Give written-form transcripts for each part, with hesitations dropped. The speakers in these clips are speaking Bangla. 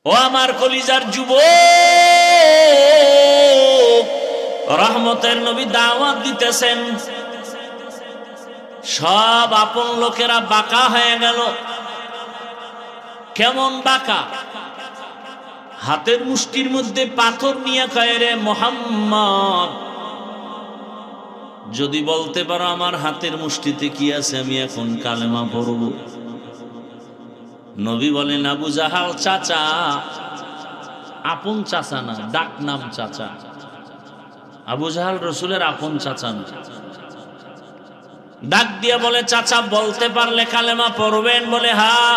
ও আমার কলিজার যুবক, রহমতের নবী দাওয়াত দিতেছেন, সব আপন লোকেরা বাঁকা হয়ে গেল। কেমন বাঁকা? হাতের মুষ্টির মধ্যে পাথর নিয়ে কয়, রে মুহাম্মদ, যদি বলতে পারো আমার হাতের মুষ্টিতে কি আছে, আমি এখন কালেমা পড়ব। নবী বলেন, আবু জাহাল চাচা, আপন চাচা না, ডাক নাম চাচা। আবু জাহাল রসুলের আপন চাচা না। ডাক দিয়ে বলে, চাচা বলতে পারলে কালেমা পড়বেন? বলে হ্যাঁ।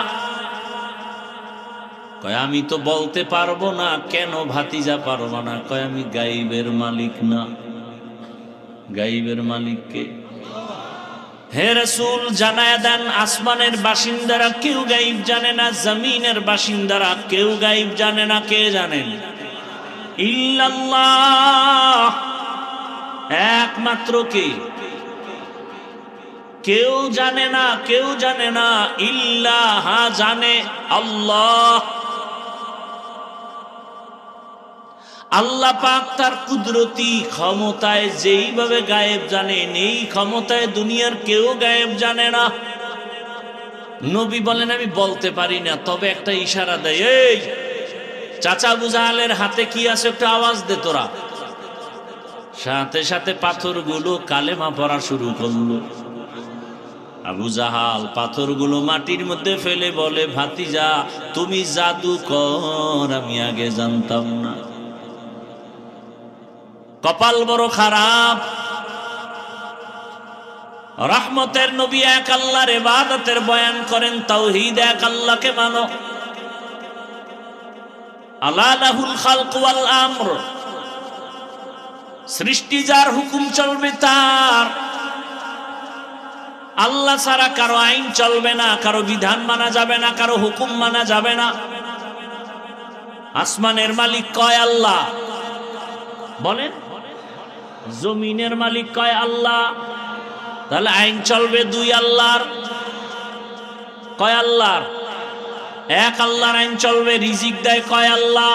কয় আমি তো বলতে পারবো না। কেন ভাতিজা পারবো না? কয় আমি গাইবের মালিক না। গাইবের মালিক কে? হে রাসূল, জানায়া দেন, আসমানের বাসিন্দারা কেউ গাইব জানে না, জমিনের বাসিন্দারা কেউ গাইব জানে না। কে জানেন? ইল্লাল্লাহ, একমাত্র কে? কেউ জানে না, কেউ জানে না। ইল্লাহ, জানে আল্লাহ। আল্লাহ পাক তার কুদরতি ক্ষমতায় যেইভাবে গায়েব জানেন, এই ক্ষমতায় দুনিয়ার কেউ গায়েব জানে না। নবী বলেন, আমি বলতে পারি না, তবে একটা ইশারা দেয়, এই চাচা আবু জাহালের হাতে কি আছে, একটা আওয়াজ দে তোরা। সাথে সাথে পাথরগুলো কালেমা পড়া শুরু করলো। আবু জাহাল পাথরগুলো মাটির মধ্যে ফেলে বলে, ভাতিজা তুমি জাদুকর, আমি আগে জানতাম না। কপাল বড় খারাপ। রহমতের নবী এক আল্লাহর ইবাদতের বয়ান করেন, তাওহীদ, এক আল্লাহকে মানো। আলা লাহুল খালক ওয়াল আমর, সৃষ্টি যার, হুকুম চলবে তার। আল্লাহ ছাড়া কারো আইন চলবে না, কারো বিধান মানা যাবে না, কারো হুকুম মানা যাবে না। আসমানের মালিক কয় আল্লাহ, বলেন। জমিনের মালিক কয় আল্লাহ। তাহলে আইন চলবে দুই আল্লাহর। কয় আল্লাহর? এক আল্লাহর আইন চলবে। রিজিক দেয় কয় আল্লাহ?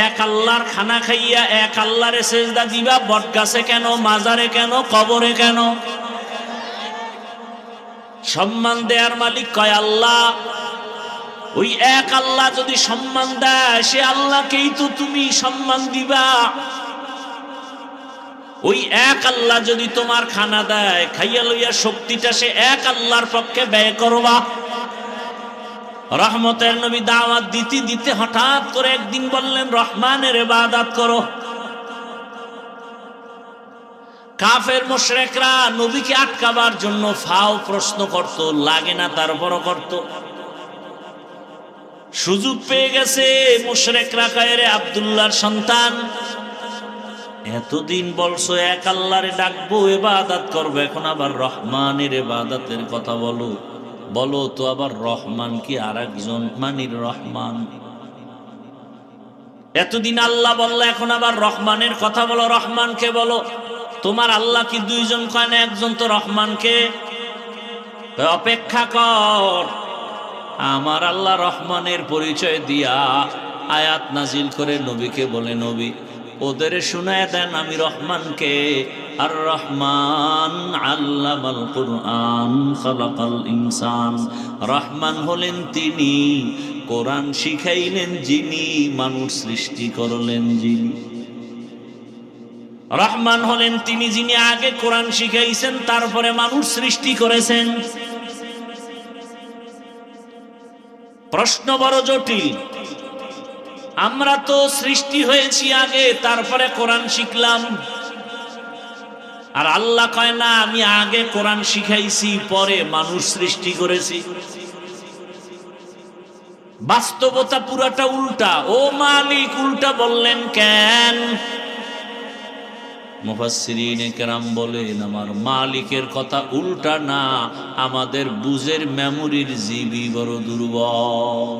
এক আল্লাহর খানা খাইয়া এক আল্লাহরে সেজদা দিবা। বটগাছে কেন, মাজারে কেন, কবরে কেন? সম্মান দেয়ার মালিক কয় আল্লাহ। ওই এক আল্লাহ যদি সম্মান দেয়, সে আল্লাহকেই তো তুমি সম্মান দিবা। ওই এক আল্লাহ যদি তোমার খানা দেয়, খাইয়া লইয়া শক্তিটা সে এক আল্লাহর পক্ষে ব্যয় করবা। রহমতের নবী দাওয়াত দিতে দিতে হঠাৎ করে একদিন বললেন, রহমানের ইবাদত করো। কাফের মুশরিকরা নবীকে আটকাবার জন্য ফাও প্রশ্ন করত, লাগে না তারপরও করত। সুযোগ পেয়ে গেছে মুশরিকরা, কয় রে আব্দুল্লাহর সন্তান, এতদিন বলছো এক আল্লাহরে ডাকবো, ইবাদত করবো, এখন আবার রহমানের ইবাদতের কথা বলো। বলো তো আবার রহমান কি আর একজন মানির রহমান? এতদিন আল্লাহ বললো, এখন আবার রহমানের কথা বলো। রহমানকে বলো। তোমার আল্লাহ কি দুইজন কয় না, একজন তো রহমানকে। অপেক্ষা কর, আমার আল্লাহ রহমানের পরিচয় দিয়া আয়াত নাজিল করে নবীকে বলে, নবী ওদের শুনায় দেন আমি রহমানকে। আর রহমান আল্লামাল কুরআন খালাকাল ইনসান। রহমান হলেন তিনি, কোরআন শিখাইলেন যিনি, মানুষ সৃষ্টি করলেন যিনি। রহমান হলেন তিনি যিনি আগে কোরআন শিখাইছেন, তারপরে মানুষ সৃষ্টি করেছেন। প্রশ্ন বড় জটিল। আমরা তো সৃষ্টি হয়েছি আগে, তারপরে কোরআন শিখলাম। আর আল্লাহ কয় না, আমি আগে কোরআন শিখাইছি, পরে মানুষ সৃষ্টি করেছি। বাস্তবতা পুরাটা উল্টা। ও মালিক, উল্টা বললেন কেন? মুফাসসিরিনে কেরাম বলেন, আমার মালিকের কথা উল্টা না, আমাদের বুঝের মেমোরির জিবি বড় দুর্বল।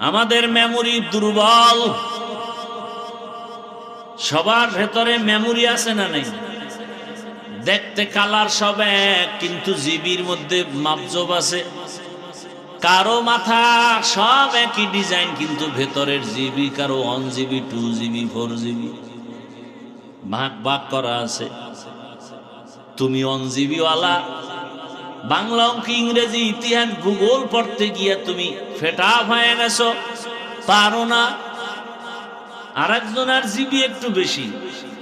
আমাদের মেমোরি দুর্বল। সবার ভেতরে মেমোরি আছে না নাই? দেখতে কালার সব এক, কিন্তু জিবির মধ্যে মাপজব আছে। কারো মাথা সব একই ডিজাইন, কিন্তু ভেতরের জিবি কারো 1 GB 2 GB 4 GB ভাগ ভাগ করা আছে। তুমি 1 GB ওয়ালা, বাংলা অঙ্ক ইংরেজি ইতিহাস ভূগোল পড়তে গিয়ে তুমি ফেটা হয়ে গেছো, পারো না। আরেকজনের জিবি একটু বেশি,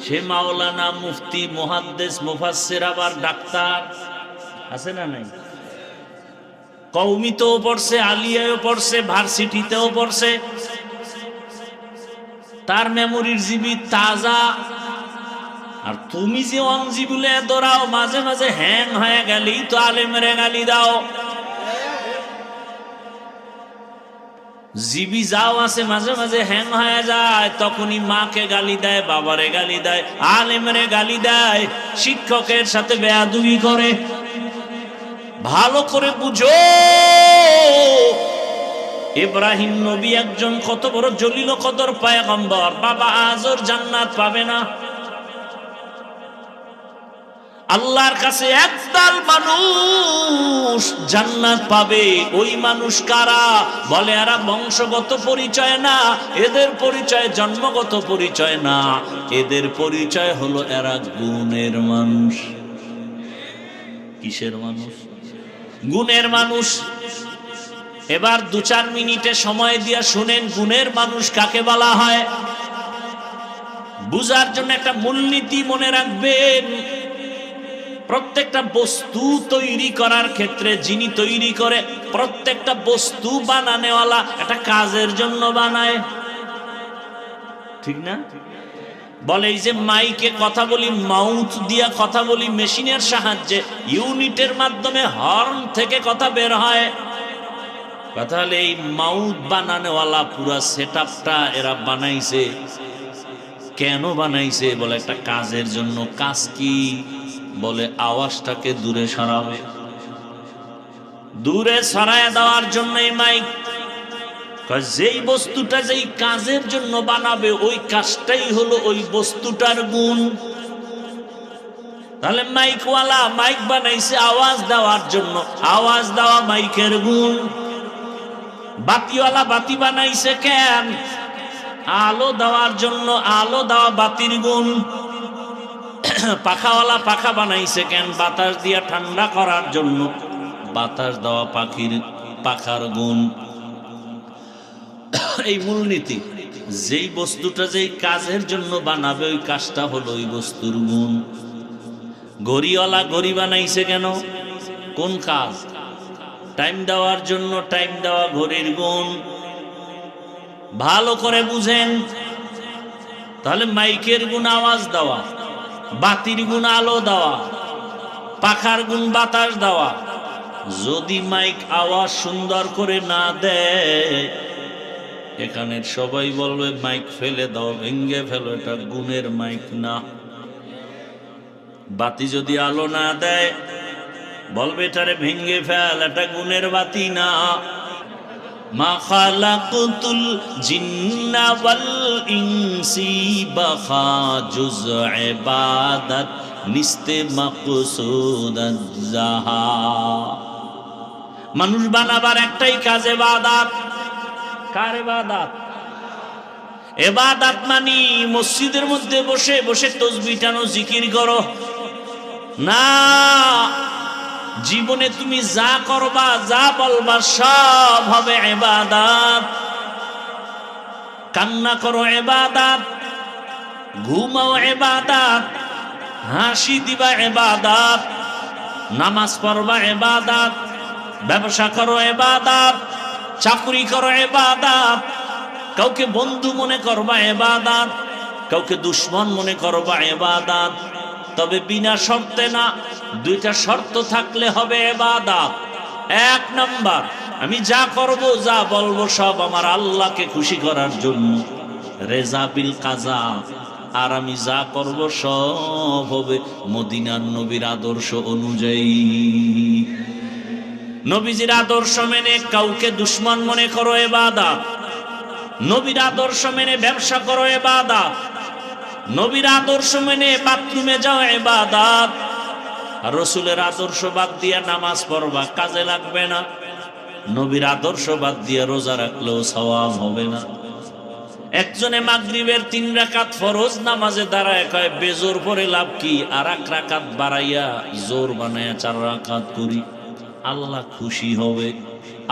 সে মাওলানা, মুফতি, মুহাদ্দিস, মুফাসসির, আবার ডাক্তার আছে না নাই? কওমিতেও পড়ছে, আলিয়ায়ও পড়ছে, ভার্সিটিতেও পড়ছে, তার মেমোরির জিবি তাজা। আর তুমি যে 1 GB বলে দৌড়াও, মাঝে মাঝে হ্যাং হয়ে গেলি তো আলেমেরে গালি দাও। জিবি যাও আছে মাঝে মাঝে হ্যাং হয়ে যায়, তখনই মাকে গালি দেয়, বাবারে গালি দেয়, আলেমরে গালি দেয়, শিক্ষকের সাথে বেয়াদবি করে। ভালো করে বুঝো, ইব্রাহিম নবী একজন কত বড় জলিল কদর পয়গম্বর, বাবা আজর জান্নাত পাবে না। আল্লাহর কাছে একদল মানুষ জান্নাত পাবে। ওই মানুষ কারা? বলে এরা বংশগত পরিচয় না, এদের পরিচয় জন্মগত পরিচয় না, এদের পরিচয় হলো এরা গুণের মানুষ। কিসের মানুষ? গুণের মানুষ। এবার 2-4 মিনিটে সময় দিয়া শুনেন গুণের মানুষ কাকে বলা হয়। বুঝার জন্য একটা মূলনীতি মনে রাখবেন। প্রত্যেকটা বস্তু তৈরি করার ক্ষেত্রে যিনি তৈরি করে, প্রত্যেকটা বস্তু বানানেওয়ালা একটা কাজের জন্য বানায়, ঠিক না? বলে এই যে মাইকে কথা বলি, মাউথ দিয়া কথা বলি, মেশিনের সাহায্যে, ইউনিটের মাধ্যমে হর্ন থেকে কথা বের হয়। কথা হলে এই মাউথ বানানেওয়ালা পুরা সেটআপটা এরা বানাইছে। কেন বানাইছে? বলে একটা কাজের জন্য। কাজ কি? বলে আওয়াজটাকে দূরে সরাবে, দূরে সরায় দেওয়ার জন্য এই মাইক। যেই বস্তুটা যেই কাজের জন্য বানাবে, ওই কাজটাই হলো ওই বস্তুটার গুণ। তাহলে মাইকওয়ালা মাইক বানাইছে আওয়াজ দেওয়ার জন্য, আওয়াজ দেওয়া মাইকের গুণ। বাতিওয়ালা বাতি বানাইছে কেন? আলো দেওয়ার জন্য, আলো দেওয়া বাতির গুণ। পাখাওয়ালা পাখা বানাইছে কেন? বাতাস দিয়া ঠান্ডা করার জন্য, বাতাস দেওয়া পাখার গুণ। এই মূলনীতি। যেই বস্তুটা যেই কাজের জন্য বানাবে, ওই কাজটা হলো ওই বস্তুর গুণ। ঘড়িওয়ালা ঘড়ি বানাইছে কেন? কোন কাজ? টাইম দেওয়ার জন্য, টাইম দেওয়া ঘড়ির গুণ। ভালো করে বুঝেন। তাহলে মাইকের গুণ আওয়াজ দেওয়া, বাতির গুণ আলো দেওয়া, পাখার গুণ বাতাস দেওয়া। যদি মাইক আওয়াজ সুন্দর করে না দেয়, এখানের সবাই বলবে মাইক ফেলে দাও, ভেঙ্গে ফেলো, এটা গুণের মাইক না। বাতি যদি আলো না দেয়, বলবে এটারে ভেঙ্গে ফেল, এটা গুণের বাতি না। মা খালাকুতুল জিন্না ওয়াল ইনসি বাখা জুজ ইবাদত নিস্তে মাকসুদাত জাহা। মানুষ বানাবার একটাই কাজ, ইবাদত। কার ইবাদত? ইবাদত মানে মসজিদের মধ্যে বসে বসে তাসবিহ টানো, জিকির করো না। জীবনে তুমি যা করবা, যা বলবা, সব হবে ইবাদত। কান্না করো ইবাদত, ঘুমাও ইবাদত, হাসি দিবা ইবাদত, নামাজ পড়বা ইবাদত, ব্যবসা করো ইবাদত, চাকরি করো ইবাদত, কাউকে বন্ধু মনে করবা ইবাদত, কাউকে দুশ্মন মনে করবা ইবাদত। তবে বিনা শর্তে না, 2টা শর্ত থাকলে হবে ইবাদত। 1 নাম্বার, আমি যা করব, যা বলবো, সব আমার আল্লাহকে খুশি করার জন্য, রেজা বিল কাজা। আর আমি যা করব সব হবে মদিনার নবীর আদর্শ অনুযায়ী। নবীজির আদর্শ মেনে কাউকে দুশ্মন মনে করো ইবাদত, নবীর আদর্শ মেনে ব্যবসা করো ইবাদত, নবীর আদর্শ মেনে বাথরুমে যাও ইবাদত। আর রাসূলের আদর্শ বাদ দিয়া নামাজ পড়বা, কাজে লাগবে না। নবীর আদর্শ বাদ দিয়ে রোজা রাখলেও সওয়াব হবে না। একজনে মাগরিবের 3 রাকাত ফরজ নামাজে দাঁড়ায় কয় বেজোর পরে লাভ কি, আর 1 রাকাত বাড়াইয়া জোর বানায়া 4 রাকাত করি, আল্লাহ খুশি হবে।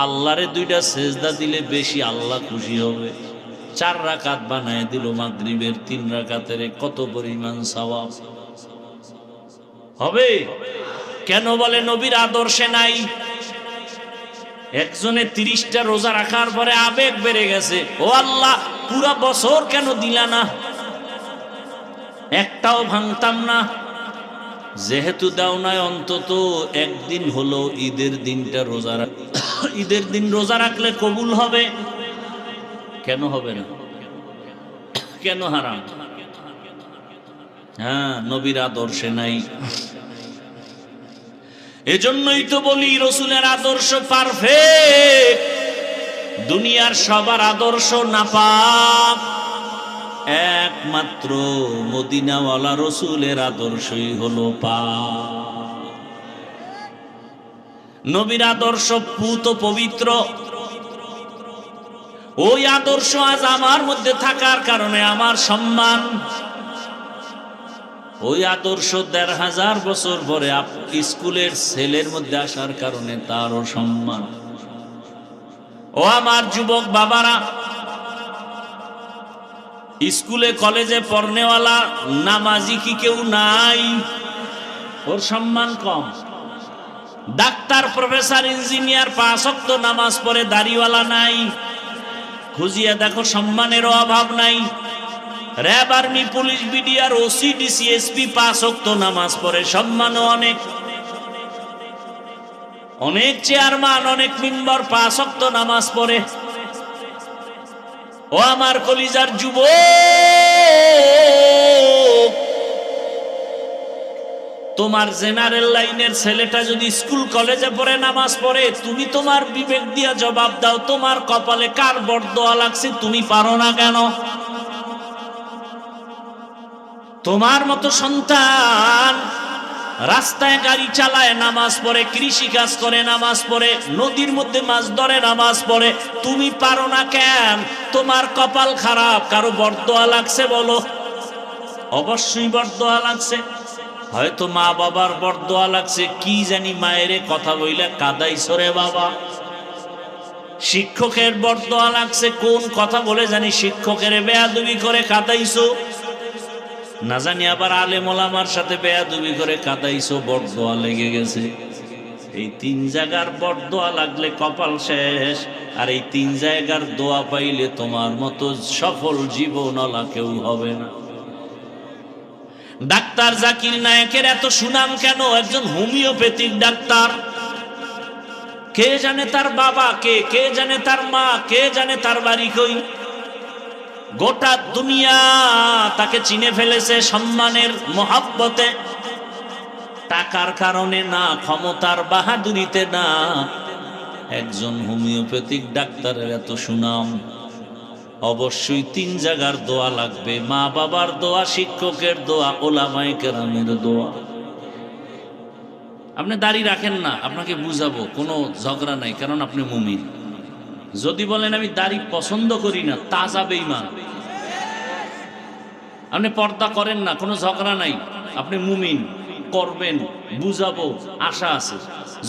আল্লাহরে 2টা সেজদা দিলে বেশি আল্লাহ খুশি হবে। 4 রাকাত বানায় দিল মাগরিবের 3 রাকাতের, কত পরিমাণ সওয়াব হবে। কেন বলে নবীর আদর্শে নাই। একজনে 30টা রোজা রাখার পরে আবেগ বেড়ে গেছে, ও আল্লাহ পুরা বছর কেন দিলা না, একটাও ভাঙতাম না। যেহেতু দাও নাই, অন্তত একদিন হলো ঈদের দিনটা রোজা রাখ, ঈদের দিন রোজা রাখলে কবুল হবে। কেন হবে না, কেন হারাম? হ্যাঁ, নবীর আদর্শে নাই। এজন্যই তো বলি রসুলের আদর্শ পারফেক্ট, দুনিয়ার সবার আদর্শ নাপাক, একমাত্র মদিনাওয়ালা রসুলের আদর্শই হলো পাক। নবীর আদর্শ পুত পবিত্র। ওই আদর্শ আজ আমার মধ্যে থাকার কারণে আমার সম্মান। ওই আদর্শ 1500 বছর পরে স্কুলের ছেলের মধ্যে আসার কারণে তারও সম্মান। ও আমার যুবক বাবারা, স্কুলে কলেজে পড়নেওয়ালা নামাজি কি কেউ নাই? ওর সম্মান কম। ডাক্তার, প্রফেসর, ইঞ্জিনিয়ার 5 ওয়াক্ত নামাজ পড়ে, দাড়িওয়ালা নাই, খুঁজিয়া দেখো সম্মানেরও অভাব নাই। RAB, army, police, BDR, OC, DC, SP 5 ওয়াক্ত নামাজ পড়ে, সম্মানও অনেক। অনেক চেয়ারম্যান, অনেক মেম্বার 5 ওয়াক্ত নামাজ পড়ে। ও আমার কলিজার যুবক, তোমার জেনারেল লাইনের ছেলেটা যদি স্কুল কলেজে পড়ে নামাজ পড়ে, তুমি তোমার বিবেক দিয়া জবাব দাও, তোমার কপালে কার বরদোয়া লাগছে, তুমি পারো না কেন? তোমার মতো সন্তান রাস্তায় গাড়ি চালায় নামাজ পড়ে, কৃষি কাজ করে নামাজ পড়ে, নদীর মধ্যে মাছ ধরে নামাজ পড়ে, তুমি পারো না কেন? তোমার কপাল খারাপ। কারো বরদোয়া লাগছে বলো? অবশ্যই বরদোয়া লাগছে। হয়তো মা বাবার বরদোয়া লাগছে, কি জানি মায়েরে কথা বইলা কাদাইছো রে বাবা। শিক্ষকের বরদোয়া লাগছে, কোন কথা বলে জানি শিক্ষকের বেয়াদবি করে কাদাইছো, না জানি আবার আলেম ওলামার সাথে বেয়াদবি করে কাদাইছো, বরদোয়া লেগে গেছে। এই 3 জায়গার বরদোয়া লাগলে কপাল শেষ। আর এই 3 জায়গার দোয়া পাইলে তোমার মতো সফল জীবনওয়ালা কেউ হবে না। ডাক্তার জাকির নায়েকের এত সুনাম কেন? একজন হোমিওপ্যাথিক ডাক্তার। কে জানে তার বাবা কে, কে জানে তার মা, কে জানে তার বাড়ি কই। গোটা দুনিয়া তাকে চিনে ফেলেছে সম্মানের মহব্বতে, টাকার কারণে না, ক্ষমতার বাহাদুরিতে না। একজন হোমিওপ্যাথিক ডাক্তারের এত সুনাম, অবশ্যই 3 জায়গার দোয়া লাগবে। মা বাবার দোয়া, শিক্ষকের দোয়া, ওলামায়ে কেরামের দোয়া। আপনি দাড়ি রাখেন না, আপনাকে বুঝাবো, কোনো ঝগড়া নাই, কারণ আপনি মুমিন। যদি বলেন আমি দাড়ি পছন্দ করি না, তাজা বেঈমান। আপনি পর্দা করেন না, কোনো ঝগড়া নাই, আপনি মুমিন, করবেন, বুঝাবো, আশা আছে।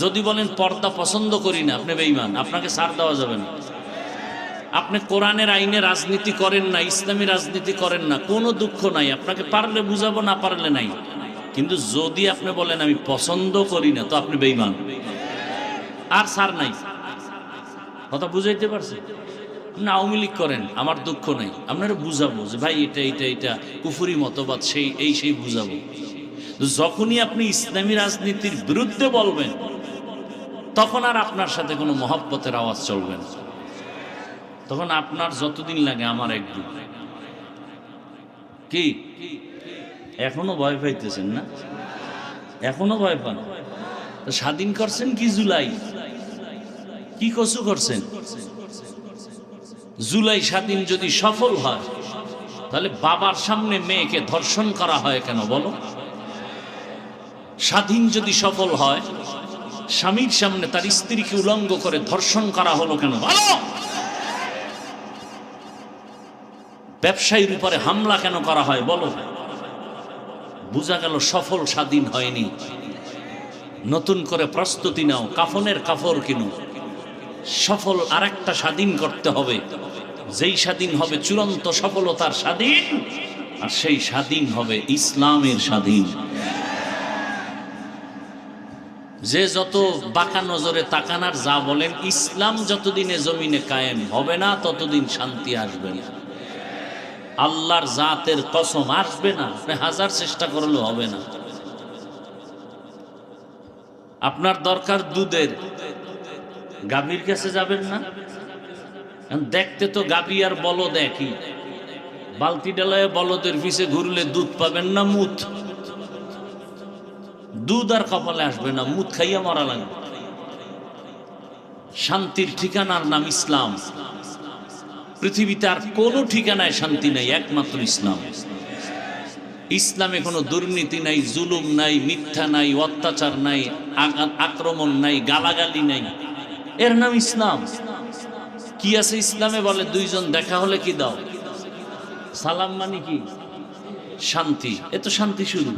যদি বলেন পর্দা পছন্দ করি না, আপনি বেঈমান, আপনাকে ছাড় দেওয়া যাবে না। আপনি কোরআনের আইনে রাজনীতি করেন না, ইসলামী রাজনীতি করেন না, কোনো দুঃখ নাই, আপনাকে পারলে বুঝাবো, না পারলে নাই। কিন্তু যদি আপনি বলেন আমি পছন্দ করি না, তো আপনি বেঈমান, আর ছাড় নাই। কথা বুঝাইতে পারছি? আপনি আওয়ামী লীগ করেন, আমার দুঃখ নাই, আপনারা বুঝাবো যে ভাই এটা এটা এটা কুফরি মতবাদ, সেই বুঝাবো। যখনই আপনি ইসলামী রাজনীতির বিরুদ্ধে বলবেন, তখন আর আপনার সাথে কোনো মহব্বতের আওয়াজ চলবে না। তখন আপনার যতদিন লাগে আমার একদিন। কি এখনো ভয় পাইতেছেন না? এখনো ভয় পান? স্বাধীন করছেন কি জুলাই? কি কসু করছেন? জুলাই স্বাধীন যদি সফল হয়, তাহলে বাবার সামনে মেয়েকে ধর্ষণ করা হয় কেন বলো? স্বাধীন যদি সফল হয়, স্বামীর সামনে তার স্ত্রীকে উলঙ্গ করে ধর্ষণ করা হলো কেন? বলো। ব্যবসায়ীর উপরে হামলা কেন করা হয়? বলো। বোঝা গেল সফল স্বাধীন হয়নি। নতুন করে প্রস্তুতি নাও, কাফনের কাপড় কিনো। সফল আরেকটা স্বাধীন করতে হবে, যেই স্বাধীন হবে চূড়ান্ত সফলতার স্বাধীন, আর সেই স্বাধীন হবে ইসলামের স্বাধীন। যে যত বাঁকা নজরে তাকানার যা বলেন, ইসলাম যতদিনে জমিনে কায়েম হবে না ততদিন শান্তি আসবে না। আল্লাহর জাতের কসম আসবে না, হাজার চেষ্টা করলেও হবে না। আপনার দরকার দুধের, গাভীর কাছে যাবেন না? দেখতে তো গাভী আর বলদ একই। বালতি ডালায় বলদের পিছে ঘুরলে দুধ পাবেন না মুত? দুধ আর কপালে আসবে না, মুত খাইয়া মরা লাগবে। শান্তির ঠিকানার নাম ইসলাম। পৃথিবীতে আর কোনো ঠিকানায় শান্তি নাই, একমাত্র ইসলাম। ইসলামে কোনো দুর্নীতি নাই, জুলুম নাই, মিথ্যা নাই, অত্যাচার নাই, আক্রমণ নাই, গালাগালি নাই। এর নাম ইসলাম। কি আছে ইসলামে? বলে দুইজন দেখা হলে কি দাও? সালাম। মানে কি? শান্তি। এ তো শান্তি শুরু।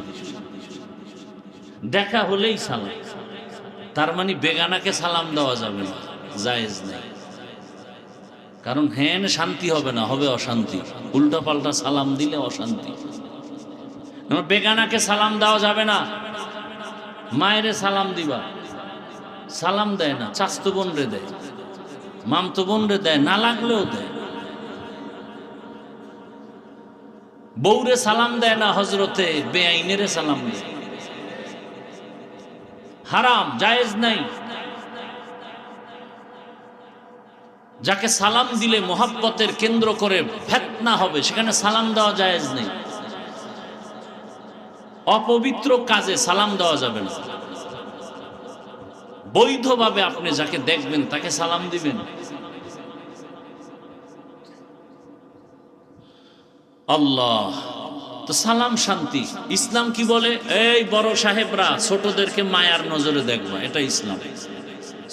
দেখা হলেই সালাম। তার মানে বেগানাকে সালাম দেওয়া যাবে না, জায়েজ নেই। কারণ হ্যাঁ শান্তি হবে না, হবে অশান্তি। উল্টা পাল্টা সালাম দিলে অশান্তি। বেগানাকে সালাম দেওয়া যাবে না। মায়েরে সালাম দিবা, সালাম দেয় না, চাচতো বোন রে দেয়, মামতো বোন রে দেয়, না লাগলেও দেয়। বউরে সালাম দেয় না, হজরতে বেআইনেরে সালাম দেয়। হারাম, জায়েজ নাই। যাকে সালাম দিলে মোহাব্বতের কেন্দ্র করে ফিতনা হবে, সেখানে সালাম দেওয়া জায়েজ নেই। অপবিত্র কাজে সালাম দেওয়া যাবে না। বৈধভাবে আপনি যাকে দেখবেন তাকে সালাম দিবেন। আল্লাহ তো সালাম শান্তি। ইসলাম কি বলে? এই বড় সাহেবরা ছোটদেরকে মায়ার নজরে দেখবা, এটা ইসলাম।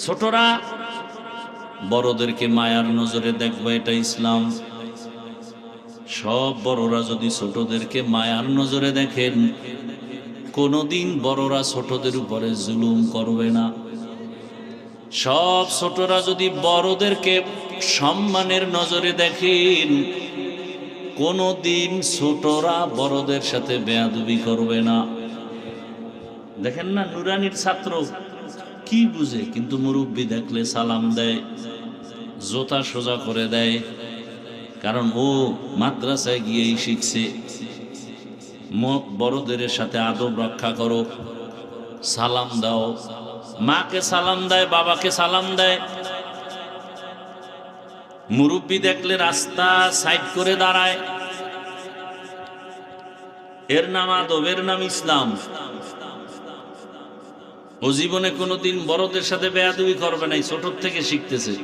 ছোটরা বড়দেরকে মায়ার নজরে দেখবা, এটা ইসলাম। সব বড়রা যদি ছোটদেরকে মায়ার নজরে দেখেন, কোনোদিন বড়রা ছোটদের উপরে জুলুম করবে না। সব ছোটরা যদি বড়দেরকে সম্মানের নজরে দেখেন, কোনোদিন ছোটরা বড়দের সাথে বেয়াদবি করবে না। দেখেন না, নুরানির ছাত্র কি বুঝে, কিন্তু মুরব্বি দেখলে সালাম দেয়, জোতা সোজা করে দেয়। কারণ ও মাদ্রাসায় গিয়েই শিখছে বড়দের সাথে আদব রক্ষা করো, সালাম দাও। মাকে সালাম দেয়, বাবাকে সালাম দেয়। মুরব্বি দেখলে রাস্তা সাইড করে দাঁড়ায়। এর নাম আদব, এর নাম ইসলাম। ও জীবনে কোনোদিন বড়দের সাথে বেয়াদবি করবে না, ছোট থেকে শিখতেছে।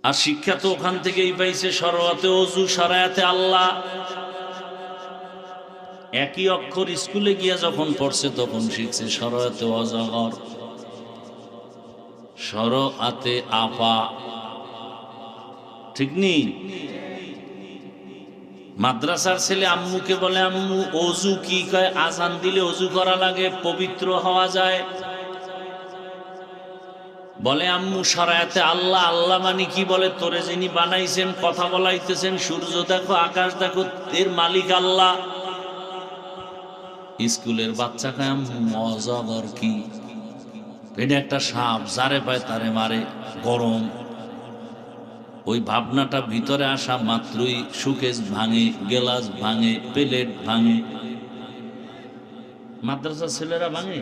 আর শিক্ষা তো ওখান থেকেই পাইছে, সরওয়াতে ওযু, সারায়াতে আল্লাহ। একই অক্ষর স্কুলে গিয়া যখন পড়ছে তখন শিখছে সরওয়াতে অজগর, সরওয়াতে আপা। ঠিক নেই? মাদ্রাসার ছেলে আম্মুকে বলে, আম্মু ওযু কি কয়? আজান দিলে ওযু করা লাগে, পবিত্র হওয়া যায়। বলে আম্মু শরায়াতে আল্লাহ, আল্লাহ মানে কি? বলে তোরে যিনি বানাইছেন, কথা বলাইতেছেন, সূর্য দেখো, আকাশ দেখো, এর মালিক আল্লাহ। স্কুলের বাচ্চা কয় আম্মু অজগর কি? এটা একটা সাপ, যারে পায় তারে মারে, গরম। ওই ভাবনাটা ভিতরে আসা মাত্রই সুকেশ ভাঙে, গেলাস ভাঙে, প্লেট ভাঙে। মাদ্রাসার ছেলেরা ভাঙে?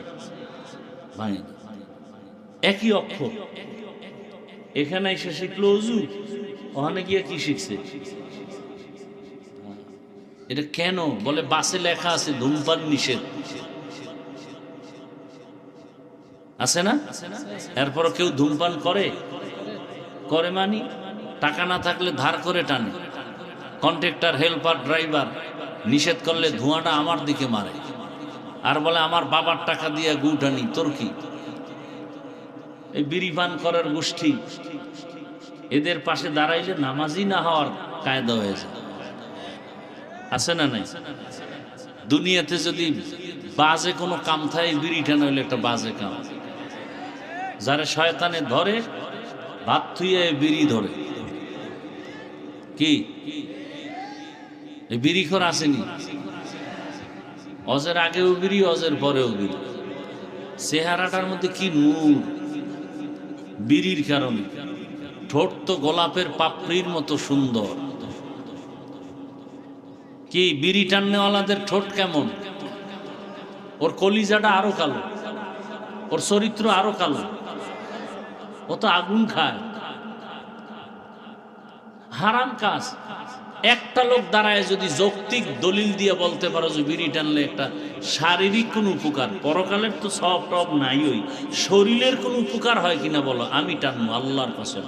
ভাঙে। একই অক্ষর। এখানে এসে শিখলো ওযু, ওখানে গিয়ে কি শিখছে? এটা কেন? বলে বাসে লেখা আছে ধূমপান নিষেধ, আছে না? এরপর কেউ ধূমপান করে? করে মানি টাকা না থাকলে ধার করে টানে। কন্ট্রাক্টর, হেল্পার, ড্রাইভার নিষেধ করলে ধোঁয়াটা আমার দিকে মারে, আর বলে আমার বাবার টাকা দিয়ে গুটানি, তোর কি? এই বিড়ি পান করার গোষ্ঠী, এদের পাশে দাঁড়াইলে নামাজি না হওয়ার কায়দা হয়ে যায়। আছে না নাই? দুনিয়াতে যদি বাজে কোনো কাম থাকে, বিড়ি টানা হইলে একটা বাজে কাম। যারা শয়তানে ধরে, ভাত থুইয়ে বিড়ি ধরে। কি এই বিড়ি খোর আসেনি? অজের আগেও বিড়ি, অজের পরেও বিড়ি। চেহারাটার মধ্যে কি নূর বিড়ির কারণে। ঠোঁট তো গোলাপের পাপড়ির মতো সুন্দর। কি বিড়ি টান্নেওয়ালাদের ঠোঁট কেমন? ওর কলিজাটা আরো কালো, ওর চরিত্র আরো কালো, ও তো আগুন খায়। হারাম কাজ। একটা লোক দাঁড়ায় যদি যৌক্তিক দলিল দিয়ে বলতে পারো যে বিড়ি টানলে একটা শারীরিক কোন উপকার, পরকালের তো সব টব নাই, ওই শরীরের কোন উপকার হয় কিনা বলো, আমি টানবো আল্লাহর কসম।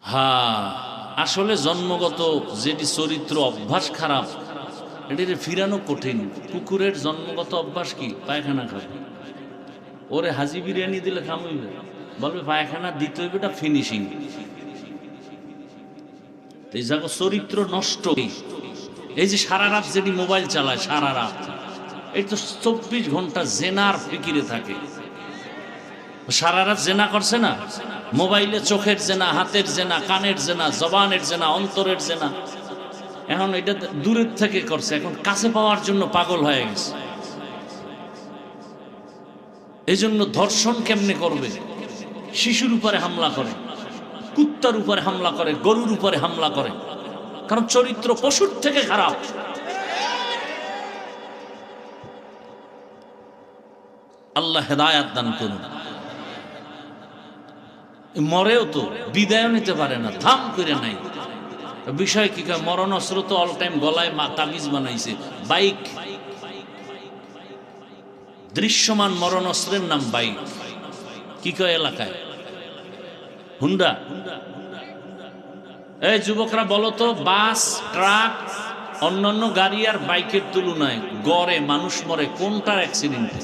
হ্যাঁ, আসলে জন্মগত যেটি চরিত্র অভ্যাস খারাপ, এটি ফিরানো কঠিন। কুকুরের জন্মগত অভ্যাস কি? পায়খানা খাবে। ওরে হাজি বিরিয়ানি দিলে খামইবে, বলবে পায়খানা দিতে হইবে, এটা ফিনিশিং। এই জায়গা চরিত্র নষ্ট। এই যে সারা রাত যেটি মোবাইল চালায়, সারা রাত, এই তো 24 ঘন্টা জেনার ফিকিরে থাকে। সারা রাত জেনা করছে না, মোবাইলে চোখের জেনা, হাতের জেনা, কানের জেনা, জবানের জেনা, অন্তরের জেনা। এখন এটা দূরের থেকে করছে, এখন কাছে পাওয়ার জন্য পাগল হয়ে গেছে। এই জন্য ধর্ষণ কেমনে করবে? শিশুর উপরে হামলা করে, কুত্তার উপরে হামলা করে, গরুর উপরে হামলা করে, কারণ চরিত্র পশুর থেকে খারাপ। আল্লাহ হেদায়াত দান করুন। মরেও তো বিদায় নিতে পারে না, থাম করে নাই। বিষয় কি? মরণ অস্ত্র তো অল টাইম গলায় তাবিজ বানাইছে। বাইক, দৃশ্যমান মরণ অস্ত্রের নাম বাইক। কি কয় এলাকায়? হুন্ডা। এই যুবকরা বলো তো, বাস, ট্রাক, অন্যান্য গাড়ি আর বাইকের তুলনায় গড়ে মানুষ মরে কোনটার অ্যাক্সিডেন্টে?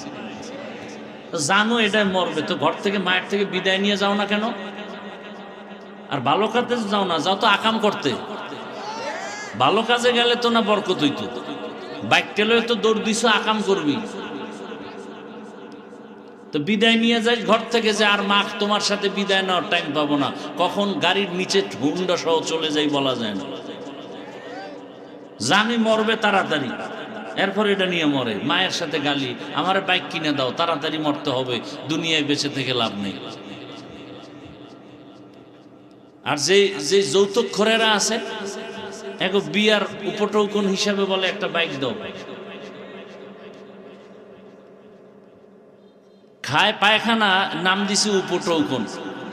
জানো এটা মরবে, তো ঘর থেকে, মায়ের থেকে বিদায় নিয়ে যাও না কেন? আর ভালো কাজে যাও না, যাও তো আকাম করতে। ভালো কাজে গেলে তো না বরকত হইতো। বাইক টেলে তো দৌড় দিছো, আকাম করবি। তো বিদায় নিয়ে যাই ঘর থেকে, যে আর মা তোমার সাথে বিদায় নেওয়ার টাইম পাবো না, কখন গাড়ির নিচে হুন্ডা সহ চলে যাই বলা যায় না। জানি মরবে তাড়াতাড়ি, এরপর এটা নিয়ে মরে। মায়ের সাথে গালি, আমার বাইক কিনে দাও, তাড়াতাড়ি মরতে হবে, দুনিয়ায় বেঁচে থেকে লাভ নেই। আর যে যৌতুক খোরেরা আছে, এক বিয়ার উপটৌকন হিসাবে বলে একটা বাইক দাও। খায় পায়খানা, নাম দিছে উপটৌকন,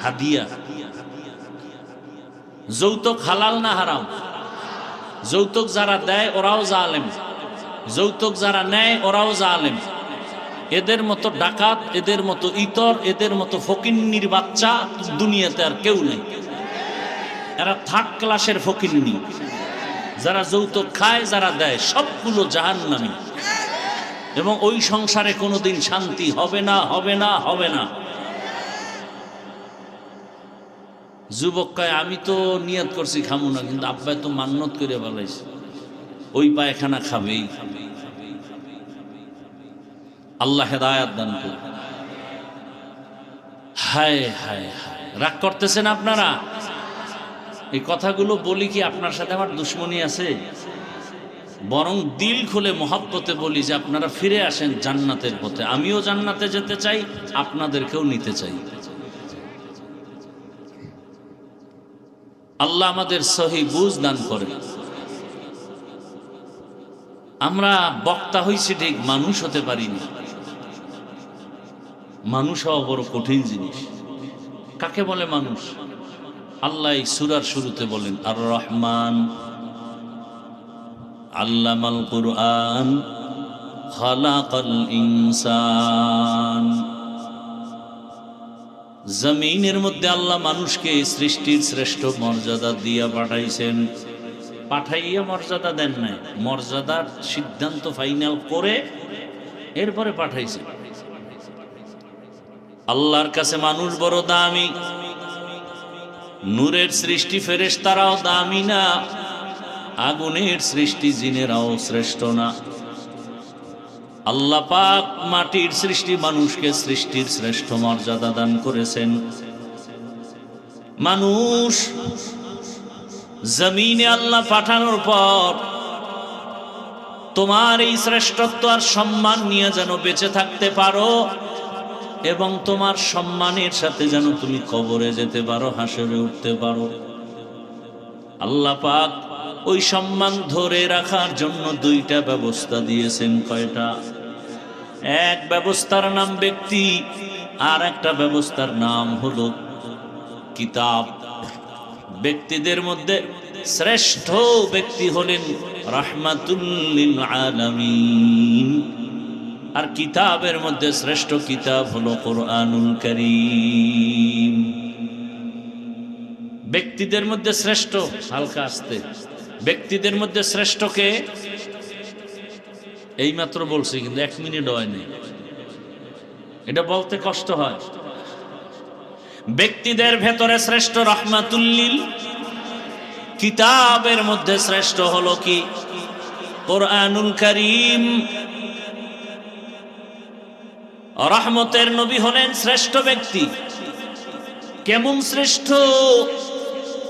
হাদিয়া। যৌতুক হালাল না হারাম? যৌতুক যারা দেয় ওরাও জালেম, যৌতুক যারা নেয় ওরাও জালেম। এদের মতো ডাকাত, এদের মতো ইতর, এদের মতো ফকিন্নির বাচ্চা দুনিয়াতে আর কেউ নেই। এরা থার্ড ক্লাসের ফকিন্নি। যারা যৌতুক খায়, যারা দেয়, সবগুলো জাহান্নামী। এবং ওই সংসারে কোনোদিন শান্তি হবে না, হবে না, হবে না। যুবক কয়, আমি তো নিয়ত করছি খামু না, কিন্তু আব্বাই তো মান্নত করে বলাইছে, ওই পায়খানা খাবেই। আল্লাহ হেদায়াত দান করুন। হায় হায় হায়, রাগ করতেছেন আপনারা? এই কথাগুলো বলি কি আপনার সাথে আমার দুশ্মনী আছে? বরং দিল খুলে মহব্বতে বলি যে আপনারা ফিরে আসেন জান্নাতের পথে। আমিও জান্নাতে যেতে চাই, আপনাদেরকেও নিতে চাই। আল্লাহ আমাদের সহি বুঝ দান করে। আমরা বক্তা হইছি ঠিক, মানুষ হতে পারিনি। মানুষ হওয়া বড় কঠিন জিনিস। কাকে বলে মানুষ? আল্লাহ সূরার শুরুতে বলেন, আর রহমান আল্লামাল কুরআন খালাকাল ইনসান। জমিনের মধ্যে আল্লাহ মানুষকে সৃষ্টির শ্রেষ্ঠ মর্যাদা দিয়া পাঠাইছেন। পাঠাইয়া মর্যাদা দেন নাই, মর্যাদার সিদ্ধান্ত ফাইনাল করে এরপরে পাঠাইছেন। আল্লাহর কাছে মানুষ বড় দামি, নূরের সৃষ্টি ফেরেশতারাও দামি না, আগুনের সৃষ্টি জিনেরাও শ্রেষ্ঠ না। আল্লাহ পাক মাটির সৃষ্টি মানুষকে সৃষ্টির শ্রেষ্ঠ মর্যাদা দান করেছেন। মানুষ জমিনে আল্লাহ পাঠানোর পর তোমার এই শ্রেষ্ঠত্ব আর সম্মান নিয়ে যেন বেঁচে থাকতে পারো এবং তোমার সম্মানের সাথে যেন তুমি কবরে যেতে পারো, হাসরে উঠতে পারো। আল্লাহ পাক ওই সম্মান ধরে রাখার জন্য দুইটা ব্যবস্থা দিয়েছেন। কয়টা? এক ব্যবস্থার নাম ব্যক্তি, আর একটা ব্যবস্থার নাম হলো কিতাব। ব্যক্তিদের মধ্যে শ্রেষ্ঠ ব্যক্তি হলেন রাহমাতুল লিল আলামিন, আর কিতাবের মধ্যে শ্রেষ্ঠ কিতাব হলো কোরআনুল কারীম। ব্যক্তিদের মধ্যে শ্রেষ্ঠ, হালকা আসতে, ব্যক্তিদের মধ্যে শ্রেষ্ঠকে এইমাত্র বলছি, কিন্তু 1 মিনিট হয়নি, এটা বলতে কষ্ট হয়। ব্যক্তিদের ভেতরে শ্রেষ্ঠ রাহমাতুল লিল, কিতাবের মধ্যে শ্রেষ্ঠ হলো কি? কোরআনুল কারীম। রহমতের নবী হলেন শ্রেষ্ঠ ব্যক্তি। কেমন শ্রেষ্ঠ?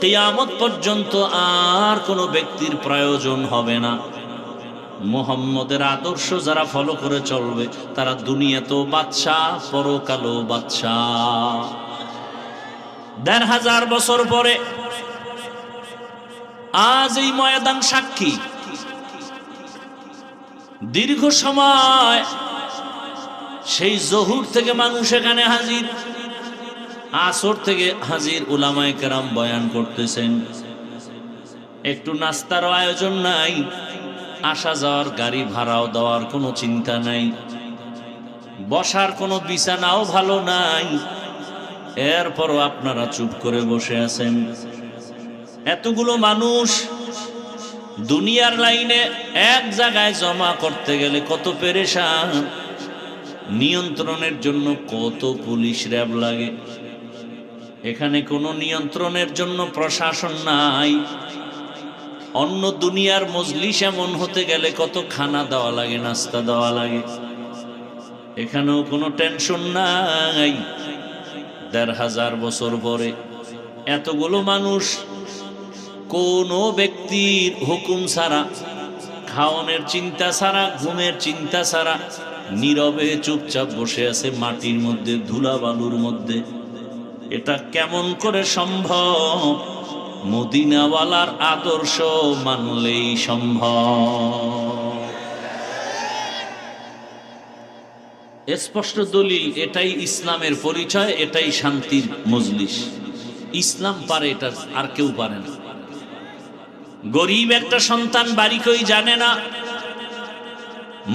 কিয়ামত পর্যন্ত আর কোনো ব্যক্তির প্রয়োজন হবে না। মুহাম্মদের আদর্শ যারা ফলো করে চলবে তারা দুনিয়াতেও বাদশাহ, পরকালেও বাদশাহ। ১,৫০০ বছর পরে আজ এই ময়দান সাক্ষী। দীর্ঘ সময় সেই জহুর থেকে মানুষ এখানে হাজির, আসর থেকে হাজির, উলামায়ে কেরাম বয়ান করতেছেন। একটু নাস্তার আয়োজন নাই, আসা যাওয়ার গাড়ি ভাড়াও দেওয়ার কোনো চিন্তা নাই, বসার কোনো বিছানাও ভালো নাই, এরপরও আপনারা চুপ করে বসে আছেন। এতগুলো মানুষ দুনিয়ার লাইনে এক জায়গায় জমা করতে গেলে কত পেরেশান, নিয়ন্ত্রণের জন্য কত পুলিশ র্যাব লাগে। এখানে কোনো নিয়ন্ত্রণের জন্য প্রশাসন নাই। অন্য দুনিয়ার মজলিস এমন হতে গেলে কত খানা দেওয়া লাগে, নাস্তা দেওয়া লাগে। এখানেও কোনো টেনশন নাই। ১,৫০০ বছর পরে এতগুলো মানুষ কোনো ব্যক্তির হুকুম ছাড়া, খাওয়ানোর চিন্তা ছাড়া, ঘুমের চিন্তা ছাড়া নীরবে চুপচাপ বসে আছে মাটির মধ্যে, ধুলা বালুর মধ্যে। এটা কেমন করে সম্ভব? মদিনাওয়ালার আদর্শ মানলেই সম্ভব। স্পষ্ট দলিল, এটাই ইসলামের পরিচয়, এটাই শান্তির মজলিস। ইসলাম পারে, এটা আর কেউ পারে না। গরিব একটা সন্তান বাড়ি কই জানে না,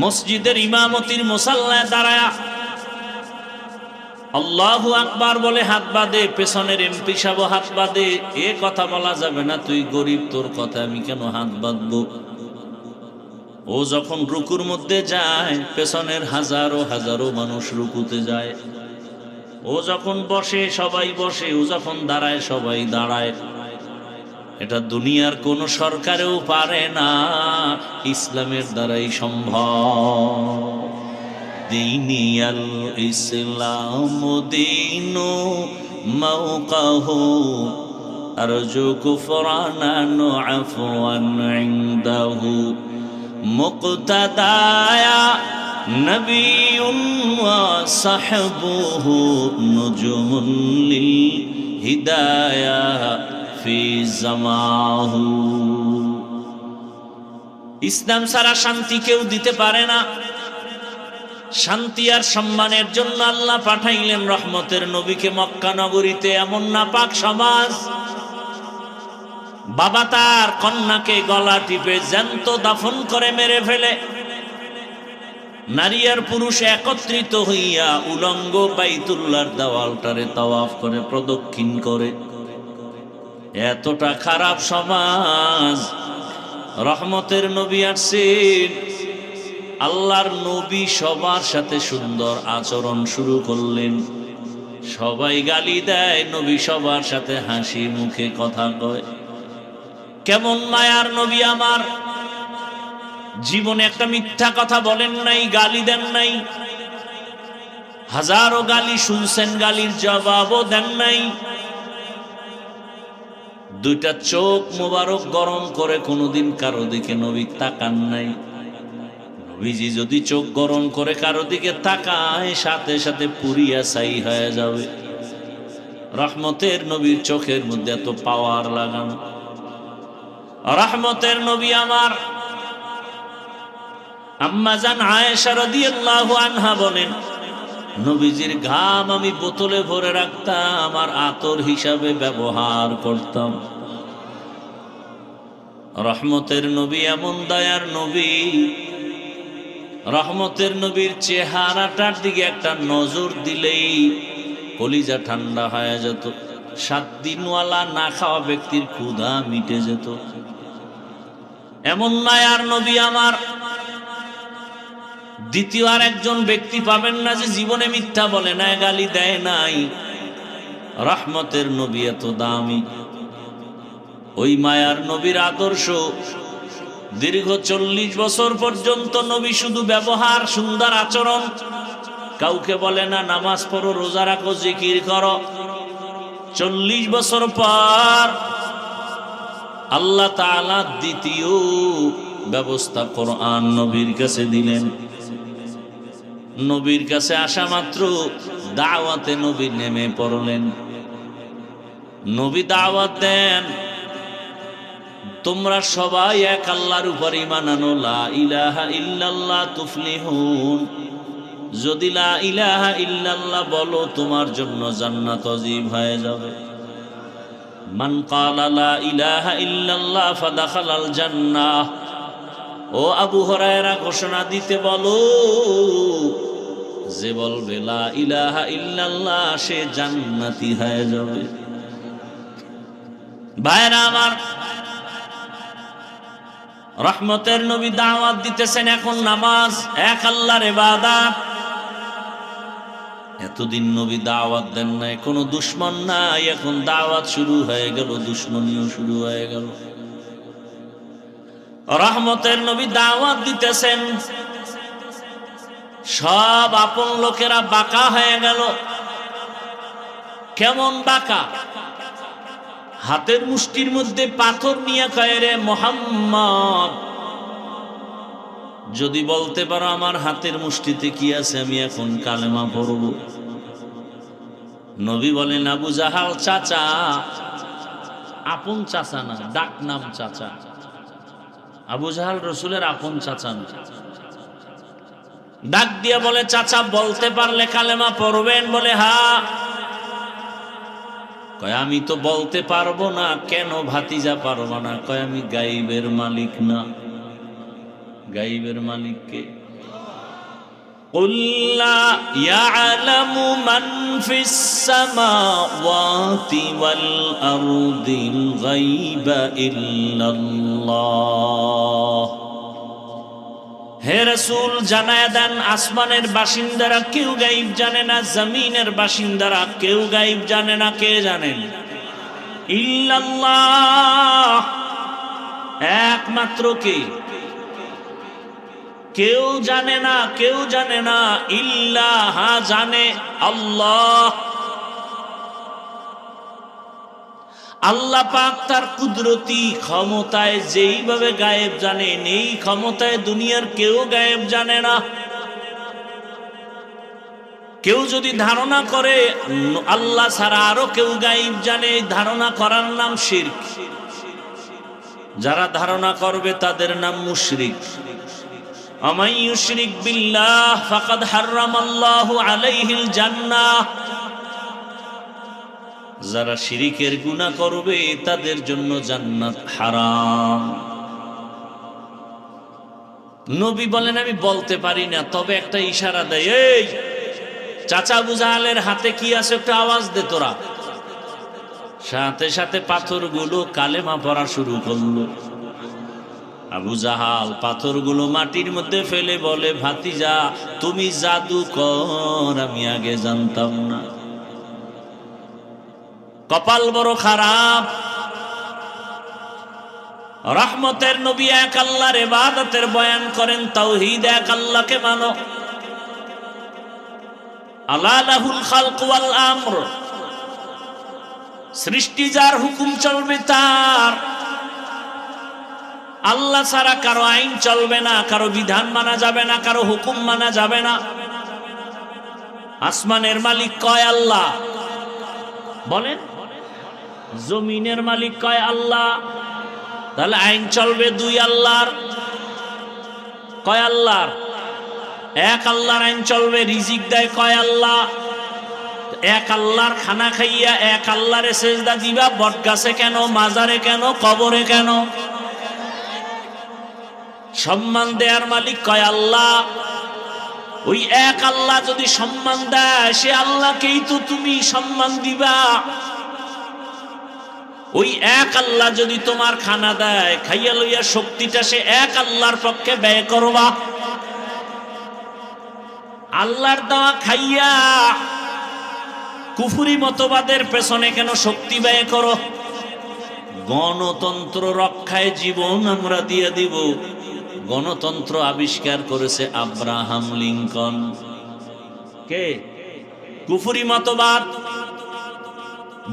মসজিদের ইমামতির মুসাল্লায় দাঁড়ায়া আল্লাহু আকবার বলে হাত বাঁধে, পেছনের এমপি সাহেব হাত বাঁধে। এ কথা বলা যাবে না, তুই গরিব, তোর কথা আমি কেন হাত বাঁধবো? ও যখন রুকুর মধ্যে যায়, পেছনের হাজারো হাজারো মানুষ রুকুতে যায়। ও যখন বসে সবাই বসে, ও যখন দাঁড়ায় সবাই দাঁড়ায়। এটা দুনিয়ার কোন সরকারেও পারে না, ইসলামের দ্বারাই সম্ভব। দিনিয়াল ইসলাম দীনু মাওকাহু আরজু কুফরানান আফওয়ান ইনদাহু মুক্তাদায়া নবিয়ুন ওয়া সাহবুহু নুজুমুন লিল হিদায়া ফি জামাহু। ইসলাম ছাড়া শান্তি কেউ দিতে পারে না। শান্তি আর সম্মানের জন্য আল্লাহ পাঠাইলেন রহমতের নবীকে মক্কা নগরীতে। এমন নাপাক সমাজ, বাবা তার কন্যাকে গলা টিপে জ্যান্ত দাফন করে মেরে ফেলে, নারী আর পুরুষ একত্রিত হইয়া উলঙ্গ বাইতুল্লাহর দেওয়ালটারে তাওয়াফ করে, প্রদক্ষিণ করে। এতটা খারাপ সমাজ। রহমতের নবী আসছেন, আল্লাহর নবী সবার সাথে সুন্দর আচরণ শুরু করলেন। সবাই গালি দেয়, নবী সবার সাথে হাসি মুখে কথা কয়। কেমন মায়ার নবী আমার, জীবনে একটা মিথ্যা কথা বলেন নাই, গালি দেন নাই। হাজারো গালি শুনছেন, গালির জবাবও দেন নাই। দুইটা চোখ মোবারক গরম করে কোনোদিন কারো দিকে নবী তাকান নাই। নবীজি যদি চোখ গরম করে কারো দিকে তাকায়, সাথে সাথে পুরিয়া ছাই হয়ে যাবে। রহমতের নবীর চোখের মধ্যে এত পাওয়ার লাগানো। রহমতের নবী আমার আম্মা জান আয়েশা রাদিয়াল্লাহু আনহা বলেন, নবীজির ঘাম আমি বোতলে ভরে রাখতাম, আমার আতর হিসাবে ব্যবহার করতাম। রহমতের নবী এমন দয়ার নবী, রহমতের নবীর চেহারাটার দিকে একটা নজর দিলেই কলিজা ঠান্ডা হয়ে যেত। 7 দিনওয়ালা না খাওয়া ব্যক্তির ক্ষুধা মিটে যেত। এমন মায়ার নবী আমার। দ্বিতীয় আর একজন ব্যক্তি পাবেন না যে জীবনে মিথ্যা বলে না, গালি দেয় নাই। রহমতের নবী এত দামি। ওই মায়ার নবীর আদর্শ দীর্ঘ 40 বছর পর্যন্ত নবী শুধু ব্যবহার, সুন্দর আচরণ। কাউকে বলে না নামাজ পড়ো, রোজা রাখো, জিকির করো। 40 বছর পর আল্লাহ তাআলা দ্বিতীয় ব্যবস্থা কোরআন নবীর কাছে দিলেন। নবীর কাছে আসা মাত্র দাওয়াতে নবী নেমে পড়লেন। নবী দাওয়াত দেন, তোমরা সবাই এক আল্লাহর উপর ঈমান আনো, লা ইলাহা ইল্লাল্লাহ তুফলিহুন। যদি লা ইলাহা ইল্লাল্লাহ বলো, তোমার জন্য জান্নাত ওয়াজিব হয়ে যাবে। মান ক্বালা লা ইলাহা ইল্লাল্লাহ ফাদাখালাল জান্নাহ। ও আবু হুরায়রা ঘোষণা দিতে বলো, যে বলবে লা ইলাহা ইল্লাল্লাহ সে জান্নাতি হয়ে যাবে। ভাইরা আমার, রহমতের নবী দাওয়াত দিতেছেন, এখন নামাজ এক আল্লাহর ইবাদত। এতদিন নবী দাওয়াত দেন নাই, কোনো দুশমন নাই, এখন দাওয়াত শুরু হয়ে গেল, দুশমনিও শুরু হয়ে গেল। রহমতের নবী দাওয়াত দিতেছেন, সব আপন লোকেরা বাঁকা হয়ে গেল। কেমন বাঁকা? হাতের মুষ্টির মধ্যে পাথর নিয়ে কয়, রে মুহাম্মদ, যদি বলতে পারো আমার হাতের মুষ্টিতে কি আছে, আমি এখন কালেমা পড়ব। নবী বলেন, আবু জাহাল চাচা, আপন চাচা না, ডাক নাম চাচা। আবু জাহাল রাসূলের আপন চাচা না। ডাক দিয়া বলে, চাচা বলতে পারলে কালেমা পড়বেন? বলে হ্যাঁ। কয় আমি তো বলতে পারবো না। কেন ভাতিজা পারবো না? কয় আমি গাইবের মালিক না। গাইবের মালিক কে? قُلْ لَا يَعْلَمُ مَنْ فِي السَّمَاوَاتِ وَالْأَرْضِ الْغَيْبَ إِلَّا اللَّهُ। হে রাসূল, জানায়া দেন, আসমানের বাসিন্দারা কেউ গায়েব জানে না, জমিনের বাসিন্দারা কেউ গায়েব জানে না। কে জানেন? ইল্লাল্লাহ, একমাত্র কে? কেউ জানে না, কেউ জানে না। ইল্লাহ, জানে আল্লাহ। আল্লাহ পাক তার কুদরতি ক্ষমতায় যেইভাবে গায়েব জানেন, এই ক্ষমতায় দুনিয়ার কেউ গায়েব জানে না। কেউ যদি ধারণা করে আল্লাহ ছাড়া আরো কেউ গায়েব জানে, এই ধারণা করার নাম শিরক। যারা ধারণা করবে তাদের নাম মুশরিক। আমান ইউশরিক বিল্লাহ ফাকাদ হারামাল্লাহু আলাইহিল জান্নাহ। যারা শিরিকের গুনাহ করবে তাদের জন্য জান্নাত হারাম। নবী বলেন আমি বলতে পারি না, তবে একটা ইশারা দেয়, এই চাচা আবু জাহালের হাতে কি আছে একটা আওয়াজ দে তোরা। সাথে সাথে পাথরগুলো কালেমা পড়া শুরু করলো। আবু জাহাল পাথরগুলো মাটির মধ্যে ফেলে বলে, ভাতিজা তুমি জাদুকর, আমি আগে জানতাম না। কপাল বড় খারাপ। রহমতের নবী এক আল্লাহর ইবাদতের বয়ান করেন, তাওহীদ এক আল্লাহকে মানো। আলা লাহুল খালক ওয়াল আমর, সৃষ্টি যার, হুকুম চলবে তার। আল্লাহ ছাড়া কারো আইন চলবে না, কারো বিধান মানা যাবে না, কারো হুকুম মানা যাবে না। আসমানের মালিক কয় আল্লাহ, বলেন। জমিনের মালিক কয় আল্লাহ, তাহলে আইন চলবে দুই আল্লাহর। কয় আল্লাহর? এক আল্লাহর আইন চলবে। রিজিক দেয় কয় আল্লাহ? এক আল্লাহর খানা খাইয়া এক আল্লাহরে সেজদা দিবা। বটগাছে কেন, মাজারে কেন, কবরে কেন? সম্মান দেয়ার মালিক কয় আল্লাহ। ওই এক আল্লাহ যদি সম্মান দেয়, সে আল্লাহকেই তো তুমি সম্মান দিবা। ওই এক আল্লাহ যদি তোমার খানা দেয়, খাইয়া লইয়া শক্তিটা সে এক আল্লাহর পক্ষে ব্যয় করবা। আল্লাহর দেওয়া খাইয়া কুফরি মতবাদের পেছনে কেন শক্তি ব্যয় করো? গণতন্ত্র রক্ষায় জীবন আমরা দিয়ে দিব। গণতন্ত্র আবিষ্কার করেছে আব্রাহাম লিঙ্কন। কে? কুফরি মতবাদ।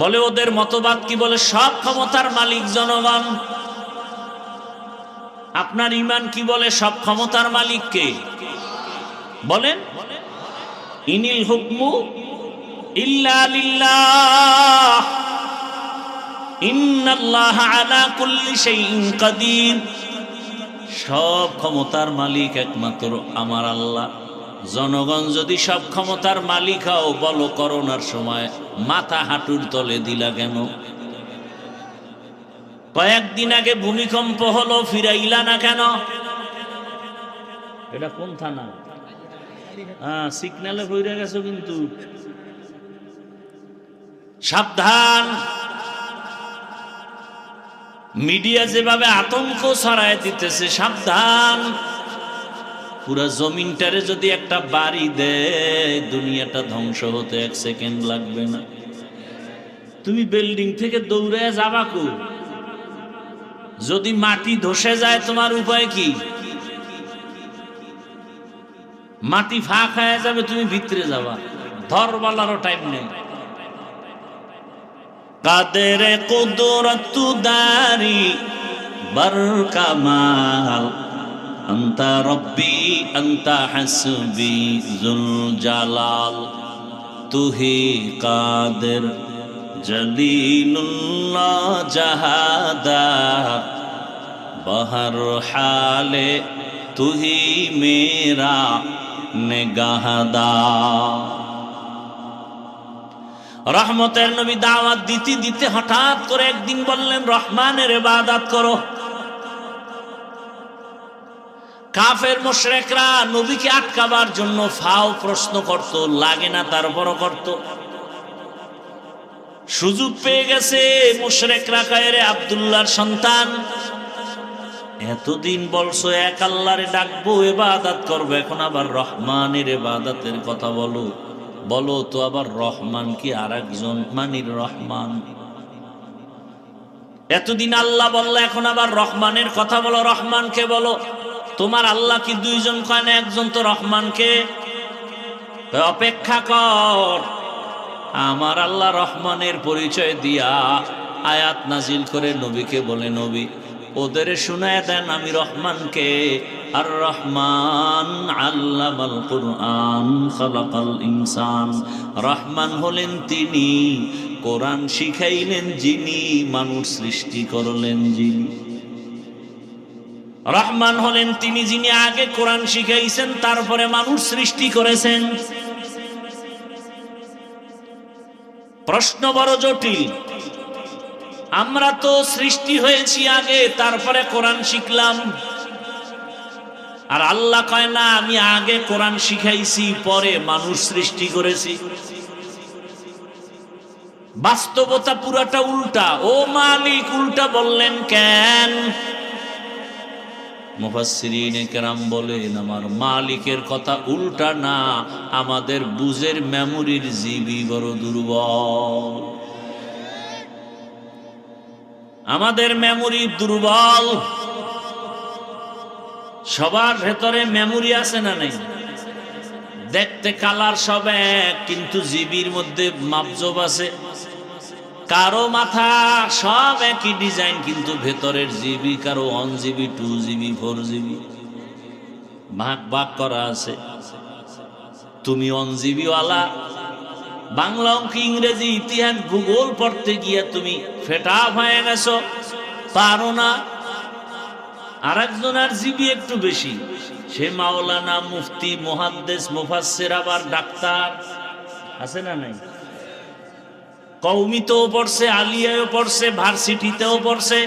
বলে ওদের মতবাদ কি বলে? সব ক্ষমতার মালিক জনগণ। আপনার ঈমান কি বলে? সব ক্ষমতার মালিক কে? বলেন। ইনিল হুকমু ইল্লা লিল্লাহ, ইন্নাল্লাহা আলা কুল্লি শাইইন কাদির। সব ক্ষমতার মালিক একমাত্র আমার আল্লাহ। জনগণ যদি সব ক্ষমতার মালিক হও, বলো করোনার সময় মাথা হাঁটুর তলে দিলা কেন? কয়েকদিন আগে ভূমিকম্প হলো, ফিরাইলা না কেন? এটা কোন থানা? সিগন্যালে বইরে গেছো কিন্তু। সাবধান। মিডিয়া যেভাবে আতঙ্ক ছড়ায় দিতেছে, সাবধান। পুরা জমিনটারে যদি একটা বাড়ি দেয়, দুনিয়াটা ধ্বংস হতে 1 সেকেন্ড লাগবে না। তুমি বিল্ডিং থেকে দৌড়ে যাবা কো? যদি মাটি ধসে যায়, তোমার উপায় কি? মাটি ফাঁক হয়ে যাবে, তুমি ভিতরে যাবা, ধরবালারও টাইম নেই। কাদের কুদরত দারি বরকামাল, আন্তা রব্বি আন্তা হাসবি জুল জালাল, তুহি কাদের জলিলুল্লাহ জাহাদার, বহর হালে তুহি মেরা নেগাহদার। রহমতের নবী দাওয়াত দিতে দিতে হঠাৎ করে একদিন বললেন, রহমানের ইবাদত করো। কাফের মুশরিকরা নবীকে আটকাবার জন্য ফাও প্রশ্ন করত, লাগে না তারপরও করত। সুযোগ পেয়ে গেছে মুশরিকরা, কয় রে আব্দুল্লাহর সন্তান, এতদিন বলছো এক আল্লাহরে ডাকবো, ইবাদত করবো, এখন আবার রহমানের ইবাদতের কথা বলো। বলো তো আবার রহমান কি আর একজন? মানির রহমান। এতদিন আল্লাহ বললো, এখন আবার রহমানের কথা বলো। রহমানকে বলো। তোমার আল্লাহ কি দুইজন কয় না? একজন তো রহমানকে। অপেক্ষা কর, আমার আল্লাহ রহমানের পরিচয় দিয়া আয়াত নাজিল করে নবীকে বলে, নবী ওদের শুনায় দেন আমি রহমানকে। আর রহমান আল্লামাল কুরআন খালাকাল ইনসান। রহমান হলেন তিনি, কোরআন শিখাইলেন যিনি, মানুষ সৃষ্টি করলেন যিনি। রহমান হলেন তিনি যিনি আগে কোরআন শিখাইছেন, তারপরে মানুষ সৃষ্টি করেছেন। প্রশ্ন বড় জটিল। আমরা তো সৃষ্টি হয়েছি আগে, তারপরে কোরআন শিখলাম। আর আল্লাহ কয় না আমি আগে কোরআন শিখাইছি পরে মানুষ সৃষ্টি করেছি। বাস্তবতা পুরাটা উল্টা। ও মালিক উল্টা বললেন কেন? মুফাসসিরিনে কেরাম বলেন আমার মালিকের কথা উল্টা না, আমাদের বুঝের মেমোরির জিবি বড় দুর্বল। আমাদের মেমোরি দুর্বল। সবার ভেতরে মেমোরি আছে না নাই? দেখতে কালার সব এক, কিন্তু জিবির মধ্যে মাপজব আছে। কারো মাথা সব একই ডিজাইন, কিন্তু ভেতরের জিবি কারো 1 জিবি 2 জিবি 4 জিবি ভাগ ভাগ করা আছে। তুমি 1 জিবি ওয়ালা বাংলা, অঙ্ক, ইংরেজি, ইতিহাস, ভূগোল পড়তে গিয়ে তুমি ফেটা হয়ে গেছো, পারো না। আরেকজনের জিবি একটু বেশি, সে মাওলানা, মুফতি, মুহাদ্দিস, মুফাসসির, আবার ডাক্তার আছে না নাই? কওমিতেও পড়ছে, আলিয়ায়ও পড়ছে, ভার্সিটিতেও পড়ছে।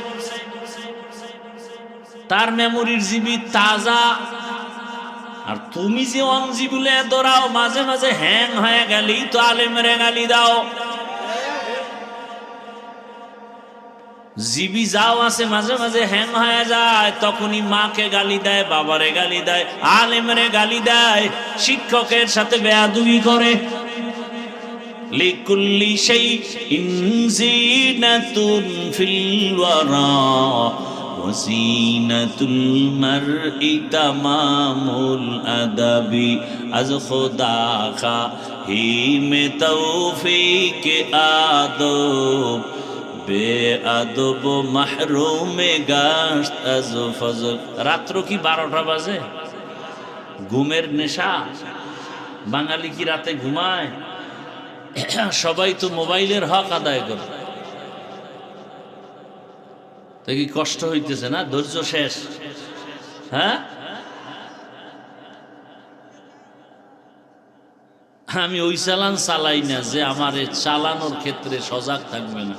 তার মেমোরির জিবি তাজা। আর তুমি যে 1 জিবি বলে দৌড়াও, মাঝে মাঝে হ্যাং হয়ে গেলি তো আলেমেরে গালি দাও। জিবি যাও আছে মাঝে মাঝে হ্যাং হয়ে যায়, তখনই মাকে গালি দেয়, বাবারে গালি দেয়, আলেমরে গালি দেয়, শিক্ষকের সাথে বেয়াদবি করে। লিকুল্লি শাইইন জিনাতুন ফিল ওয়ারা ওয়া জিনাতুল মারই তামামুল আদাবি আজ খুদা কা হি মে তৌফিক আদব বেআদব মাহরুমে গাশত আজ ফজর। রাত্র কি 12টা বাজে? ঘুমের নেশা। বাঙালি কি রাতে ঘুমায়? সবাই তো মোবাইলের হক আদায় করে। তো কি কষ্ট হইতেছে না? ধৈর্য শেষ? হ্যাঁ, আমি ওই চালান চালাই না যে আমার চালানোর ক্ষেত্রে সজাগ থাকবে না।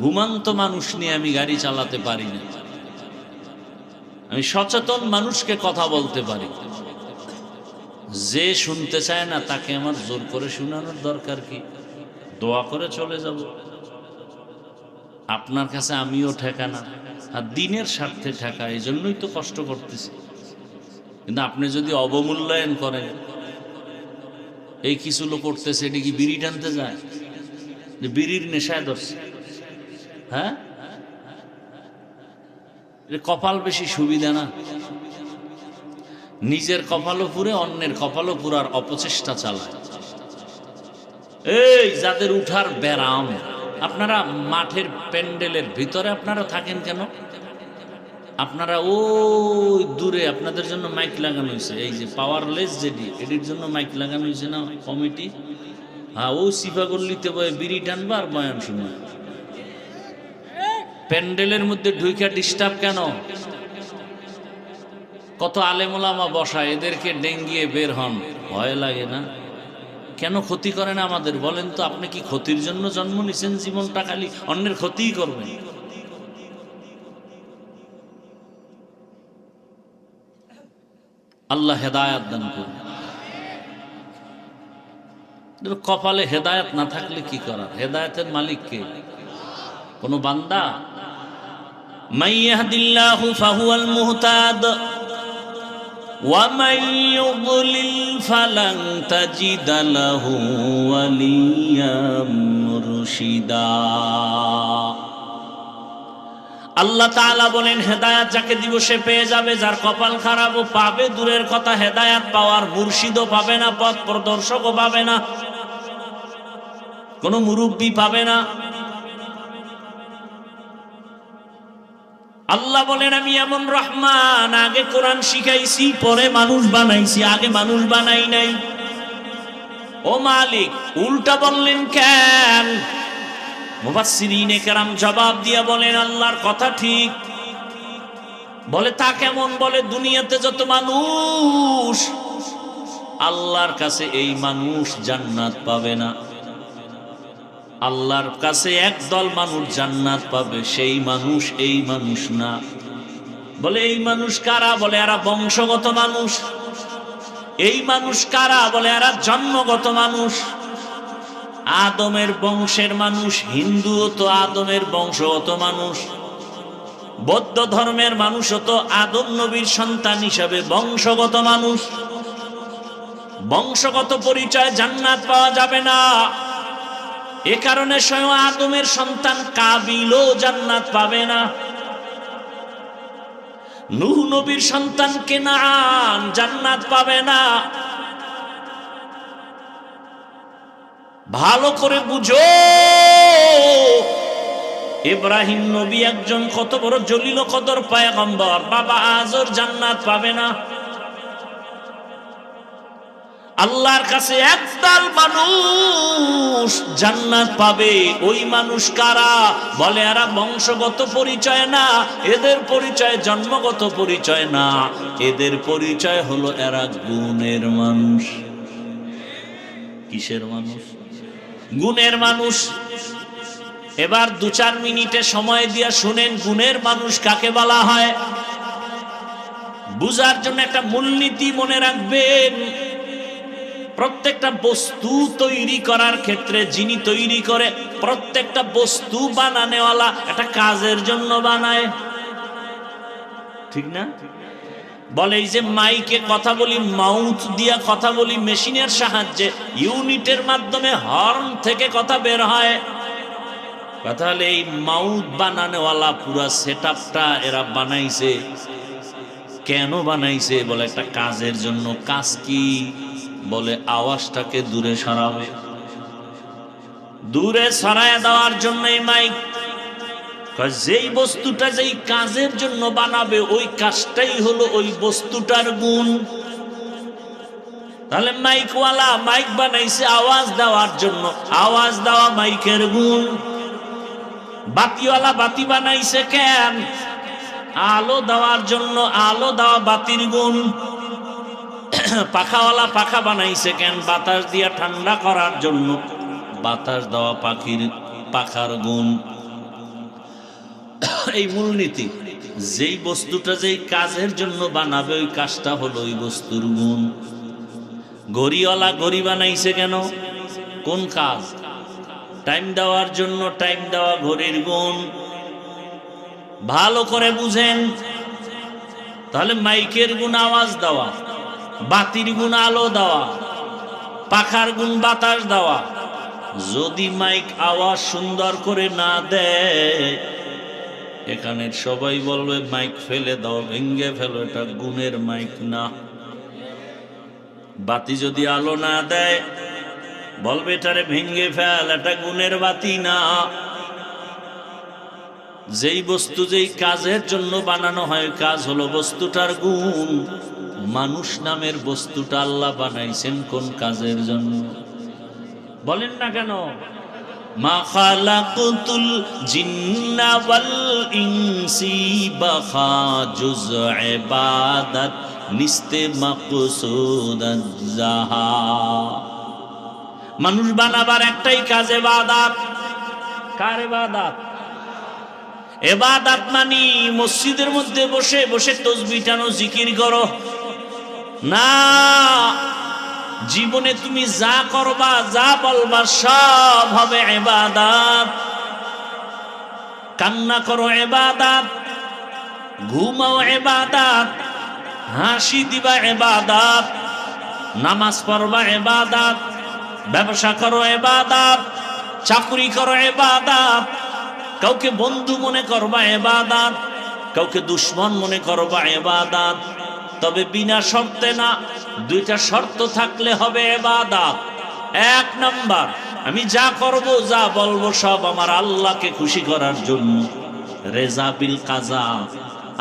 ঘুমান্ত মানুষ নিয়ে আমি গাড়ি চালাতে পারি না। আমি সচেতন মানুষকে কথা বলতে পারি। যে শুনতে চায় না তাকে আমার জোর করে শোনানোর দরকার কি? দোয়া করে চলে যাব। আপনার কাছে আমিও ঠেকা না, আর দিনের স্বার্থে ঠেকা, এই জন্যই তো কষ্ট করতেছি। কিন্তু আপনি যদি অবমূল্যায়ন করেন, এই কিছু লোক করতেছে, এটি কি বিড়ি টানতে যায়? যে বিড়ির নেশায় ধরছে। হ্যাঁ, কপাল বেশি সুবিধা না? নিজের কপালও পুরে, অন্যের কপালও পুরার অপচেষ্টা চালায়। এই যাদের উঠার ব্যারাম, আপনারা মাঠের প্যান্ডেলের ভিতরে আপনারা থাকেন কেন? আপনারা ওই দূরে আপনাদের জন্য মাইক লাগানো হয়েছে, এই যে পাওয়ারলেস যেটি, এটির জন্য মাইক লাগানো হয়েছে না কমিটি? হ্যাঁ, ও সিফাগল্লিতে বয়ে বিড়ি টানবা আর বয়ান শুনবে। প্যান্ডেলের মধ্যে ঢুইকা ডিস্টার্ব কেন? কত আলেম ওলামা বসা, এদেরকে ডেঙ্গিয়ে বের হন, ভয় লাগে না? কেন ক্ষতি করেন আমাদের? বলেন তো, আপনি কি ক্ষতির জন্য জন্ম নিছেন? জীবনটা খালি অন্যের ক্ষতিই করবেন। আল্লাহ হেদায়াত দান করুন। কপালে হেদায়াত না থাকলে কি করার? হেদায়াতের মালিক কে? কোন বান্দা? মান ইয়াহদিল্লাহু ফাহুয়াল মুহতাদ ওয়া মান ইউদ্লিল ফালান তাজিদা লাহু ওয়ালিয়াম মুরশিদা। আল্লাহ তাআলা বলেন, হেদায়াত যাকে দিব সে পেয়ে যাবে, যার কপাল খারাপ ও পাবে দূরের কথা, হেদায়াত পাওয়ার মুর্শিদও পাবে না, পথ প্রদর্শকও পাবে না, কোনো মুরব্বী পাবে না। আল্লাহ বলেন, আমি এমন রহমান, আগে কোরআন শিখাইছি পরে মানুষ বানাইছি, আগে মানুষ বানাই নাই। ও মালিক উল্টা বললেন কেন? মুফাসসিরিনে কেরাম জবাব দিয়া বলেন, আল্লাহর কথা ঠিক। বলে তা কেমন? বলে দুনিয়াতে যত মানুষ, আল্লাহর কাছে এই মানুষ জান্নাত পাবে না। আল্লাহর কাছে একদল মানুষ জান্নাত পাবে, সেই মানুষ এই মানুষ না। বলে এই মানুষ কারা? বলে এরা বংশগত মানুষ। এই মানুষ কারা? বলে এরা জন্মগত মানুষ, আদমের বংশের মানুষ। হিন্দুও তো আদমের বংশগত মানুষ, বৌদ্ধ ধর্মের মানুষও তো আদম নবীর সন্তান হিসাবে বংশগত মানুষ। বংশগত পরিচয় জান্নাত পাওয়া যাবে না। এ কারণে স্বয়ং আদমের সন্তান কাবিলও জান্নাত পাবে না। নূহ নবীর সন্তান কেনান জান্নাত পাবে না। ভালো করে বুঝো, ইব্রাহিম নবী একজন কত বড় জলিল কদর পয়গম্বর, বাবা আজর জান্নাত পাবে না। আল্লাহর কাছে একদল মানুষ জান্নাত পাবে। ওই মানুষ কারা? বলে এরা বংশগত পরিচয় না, এদের পরিচয় জন্মগত পরিচয় না, এদের পরিচয় হলো এরা গুণের মানুষ। কিসের মানুষ? গুণের মানুষ। এবার 2-4 মিনিটে সময় দিয়া শুনেন গুণের মানুষ কাকে বলা হয়। বুঝার জন্য একটা মূলনীতি মনে রাখবেন। প্রত্যেকটা বস্তু তৈরি করার ক্ষেত্রে যিনি তৈরি করে, প্রত্যেকটা বস্তু বানানেওয়ালা একটা কাজের জন্য বানায়, ঠিক না? বলে এই যে মাইকে কথা বলি, মাউথ দিয়া কথা বলি মেশিনের সাহায্যে, ইউনিটের মাধ্যমে হর্ন থেকে কথা বের হয়। কথা হলে এই মাউথ বানানেওয়ালা পুরা সেটআপটা এরা বানাইছে। কেন বানাইছে? বলে একটা কাজের জন্য। কাজ কি? বলে আওয়াজটাকে দূরে সরাবে, দূরে সরায় দেওয়ার জন্য এই মাইক। যেই বস্তুটা যেই কাজের জন্য বানাবে ওই কাজটাই হলো ওই বস্তুটার গুণ। তাহলে মাইকওয়ালা মাইক বানাইছে আওয়াজ দেওয়ার জন্য, আওয়াজ দেওয়া মাইকের গুণ। বাতিওয়ালা বাতি বানাইছে কেন? আলো দেওয়ার জন্য, আলো দেওয়া বাতির গুণ। পাখাওয়ালা পাখা বানাইছে কেন? বাতাস দিয়া ঠান্ডা করার জন্য, বাতাস দেওয়া পাখার গুণ। এই মূলনীতি, যেই বস্তুটা যেই কাজের জন্য বানাবে ওই কাজটা হলো ওই বস্তুর গুণ। ঘড়িওয়ালা ঘড়ি বানাইছে কেন? কোন কাজ? টাইম দেওয়ার জন্য, টাইম দেওয়া ঘড়ির গুণ। ভালো করে বুঝেন। তাহলে মাইকের গুণ আওয়াজ দেওয়া, বাতির গুণ আলো দেওয়া, পাখার গুণ বাতাস দেওয়া। যদি মাইক আওয়াজ সুন্দর করে না দেয়, এখানে সবাই বলবে মাইক ফেলে দাও, ভেঙ্গে ফেলো, এটা গুণের মাইক না। বাতি যদি আলো না দেয়, বলবে এটারে ভেঙ্গে ফেল, এটা গুণের বাতি না। যেই বস্তু যেই কাজের জন্য বানানো হয় কাজ হলো বস্তুটার গুণ। মানুষ নামের বস্তুটা আল্লাহ বানাইছেন কোন কাজের জন্য? বলেন না কেন? মা খালাকুতুল জিন্না ওয়াল ইনসি বাখা জুজ ইবাদত নিস্তে মাকসুদ জাহা। মানুষ বানাবার একটাই কাজ, ইবাদত। কার ইবাদত? ইবাদত মানি মসজিদের মধ্যে বসে বসে তাসবিহ টানো, জিকির করো না। জীবনে তুমি যা করবা, যা বলবা সব হবে ইবাদত। কান্না করো ইবাদত, ঘুমাও ইবাদত, হাসি দিবা ইবাদত, নামাজ পড়বা ইবাদত, ব্যবসা করো ইবাদত, চাকরি করো ইবাদত, কাউকে বন্ধু মনে করবা ইবাদত, কাউকে দুশ্মন মনে করবা ইবাদত। তবে বিনা শর্তে না, 2টা শর্ত থাকলে হবে ইবাদত। 1 নাম্বার, আমি যা করব যা বলবো সব আমার আল্লাহকে খুশি করার জন্য, রেজা বিল কাজা।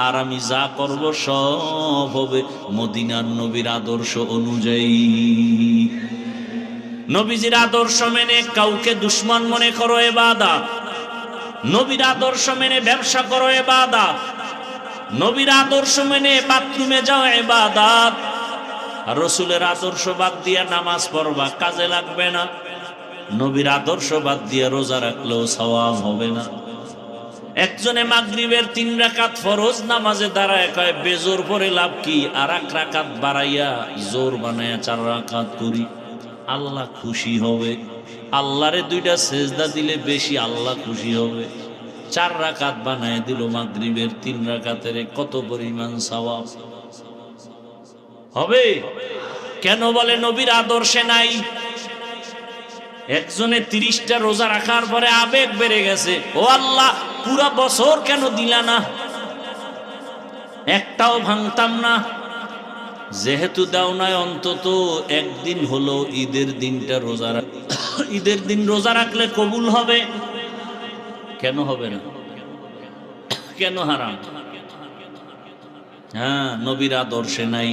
আর আমি যা করব সব হবে মদিনার নবীর আদর্শ অনুযায়ী। নবীজির আদর্শ মেনে কাউকে দুশ্মন মনে করো ইবাদত। নবীর আদর্শ মেনে ব্যবসা করো ইবাদত। নবীর আদর্শ মেনে বাথরুমে যাও ইবাদত। আর রাসূলের আদর্শ বাদ দিয়ে নামাজ পড়বা, কাজে লাগবে না। নবীর আদর্শ বাদ দিয়ে রোজা রাখলেও সওয়াব হবে না। একজনে মাগরিবের 3 রাকাত ফরজ নামাজে দাঁড়ায় কয় বেজোর পরে লাভ কি, আর 1 রাকাত বাড়াইয়া জোর বানায়া 4 রাকাত করি, আল্লাহ খুশি হবে। আল্লাহরে 2টা সেজদা দিলে বেশি আল্লাহ খুশি হবে। 4 রাকাত বানায় দিল মাগরিবের 3 রাকাতের, কত পরিমাণ সওয়াব হবে। কেন বলে নবীর আদর্শে নাই। একজনে 30টা রোজা রাখার পরে আবেগ বেড়ে গেছে, ও আল্লাহ পুরা বছর কেন দিলা না, একটাও ভাঙতাম না। যেহেতু দাও নাই, অন্তত একদিন হলো ঈদের দিনটা রোজা রাখ, ঈদের দিন রোজা রাখলে কবুল হবে। কেন হবে না, কেন হারাম? হ্যাঁ, নবীর আদর্শে নাই।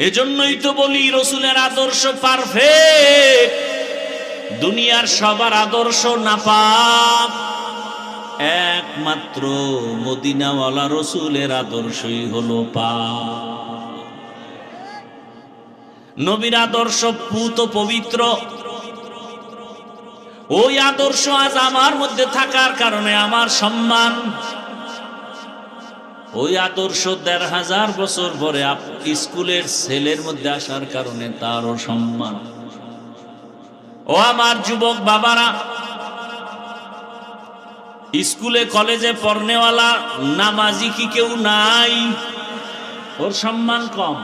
এজন্যই তো বলি রসুলের আদর্শ পারফেক্ট, দুনিয়ার সবার আদর্শ নাপাক, একমাত্র মদিনাওয়ালা রসুলের আদর্শই হলো পাক। নবীর আদর্শ পুত পবিত্র। ওই আদর্শ আজ আমার মধ্যে থাকার কারণে আমার সম্মান। ওই আদর্শ 1500 বছর পরে স্কুলের ছেলের মধ্যে আসার কারণে তারও সম্মান। ও আমার যুবক বাবারা, স্কুলে কলেজে পড়নেওয়ালা নামাজি কি কেউ নাই? ওর সম্মান কম।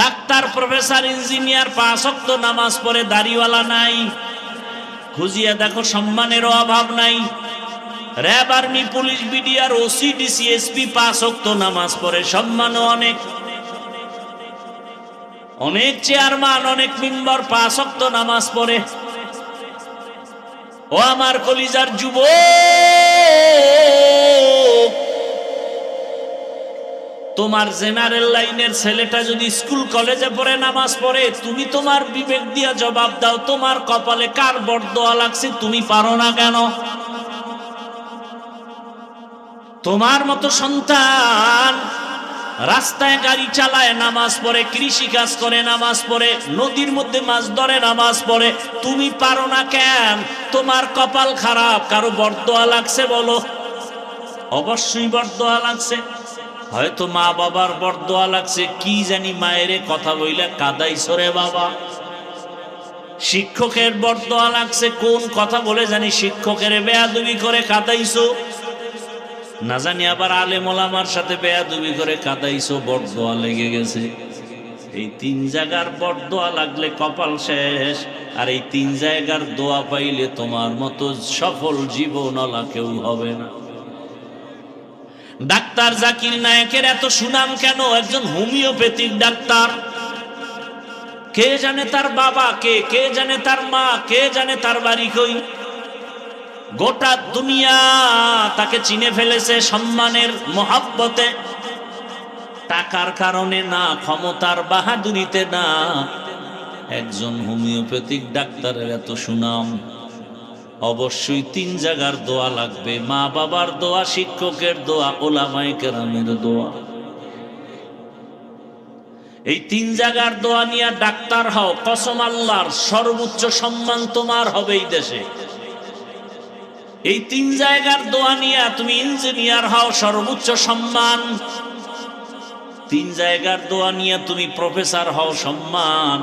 ডাক্তার, প্রফেসর, ইঞ্জিনিয়ার 5 ওয়াক্ত নামাজ পড়ে, দাড়িওয়ালা নাই। খুঁজিয়া দেখো, সম্মানেরও অভাব নাই। RAB, army, police, BDR, OC, DC, SP 5 ওয়াক্ত নামাজ পড়ে, সম্মানও অনেক। অনেক চেয়ারম্যান, অনেক মেম্বার 5 ওয়াক্ত নামাজ পড়ে। ও আমার কলিজার যুবক, তোমার জেনারেল লাইনের ছেলেটা যদি স্কুল কলেজে পড়ে নামাজ পড়ে, তুমি তোমার বিবেক দিয়া জবাব দাও, তোমার কপালে কার বরদোয়া লাগছে, তুমি পারো না কেন? তোমার মতো সন্তান রাস্তায় গাড়ি চালায় নামাজ পড়ে, কৃষি কাজ করে নামাজ পড়ে, নদীর মধ্যে মাছ ধরে নামাজ পড়ে, তুমি পারো না কেন? তোমার কপাল খারাপ। কারো বরদোয়া লাগছে বলো? অবশ্যই বরদোয়া লাগছে। হয়তো মা বাবার বরদোয়া লাগছে, কি জানি মায়েরে কথা বইলে কাদাইছো রে বাবা। শিক্ষকের বরদোয়া লাগছে, কোন কথা বলে জানি শিক্ষকের বেয়াদবি করে কাদাইছো, না জানি আবার আলেম ওলামার সাথে বেয়াদবি করে কাদাইছো, বরদোয়া লেগে গেছে। এই 3 জায়গার বরদোয়া লাগলে কপাল শেষ। আর এই 3 জায়গার দোয়া পাইলে তোমার মতো সফল জীবনওয়ালা কেউ হবে না। ডাক্তার জাকির নায়েকের এত সুনাম কেন? একজন হোমিওপ্যাথিক ডাক্তার। কে জানে তার বাবা কে, কে জানে তার মা, কে জানে তার বাড়ি কই। গোটা দুনিয়া তাকে চিনে ফেলেছে সম্মানের মহব্বতে, টাকার কারণে না, ক্ষমতার বাহাদুরিতে না। একজন হোমিওপ্যাথিক ডাক্তারের এত সুনাম, অবশ্যই 3 জায়গার দোয়া লাগবে। মা বাবার দোয়া, শিক্ষকের দোয়া, ওলামায়ে কেরামের দোয়া। এই 3 জায়গার দোয়া নিয়ে ডাক্তার হও, কসম আল্লাহর, সর্বোচ্চ সম্মান তোমার হবে এই দেশে। এই 3 জায়গার দোয়া নিয়ে তুমি ইঞ্জিনিয়ার হও, সর্বোচ্চ সম্মান। 3 জায়গার দোয়া নিয়ে তুমি প্রফেসর হও, সম্মান।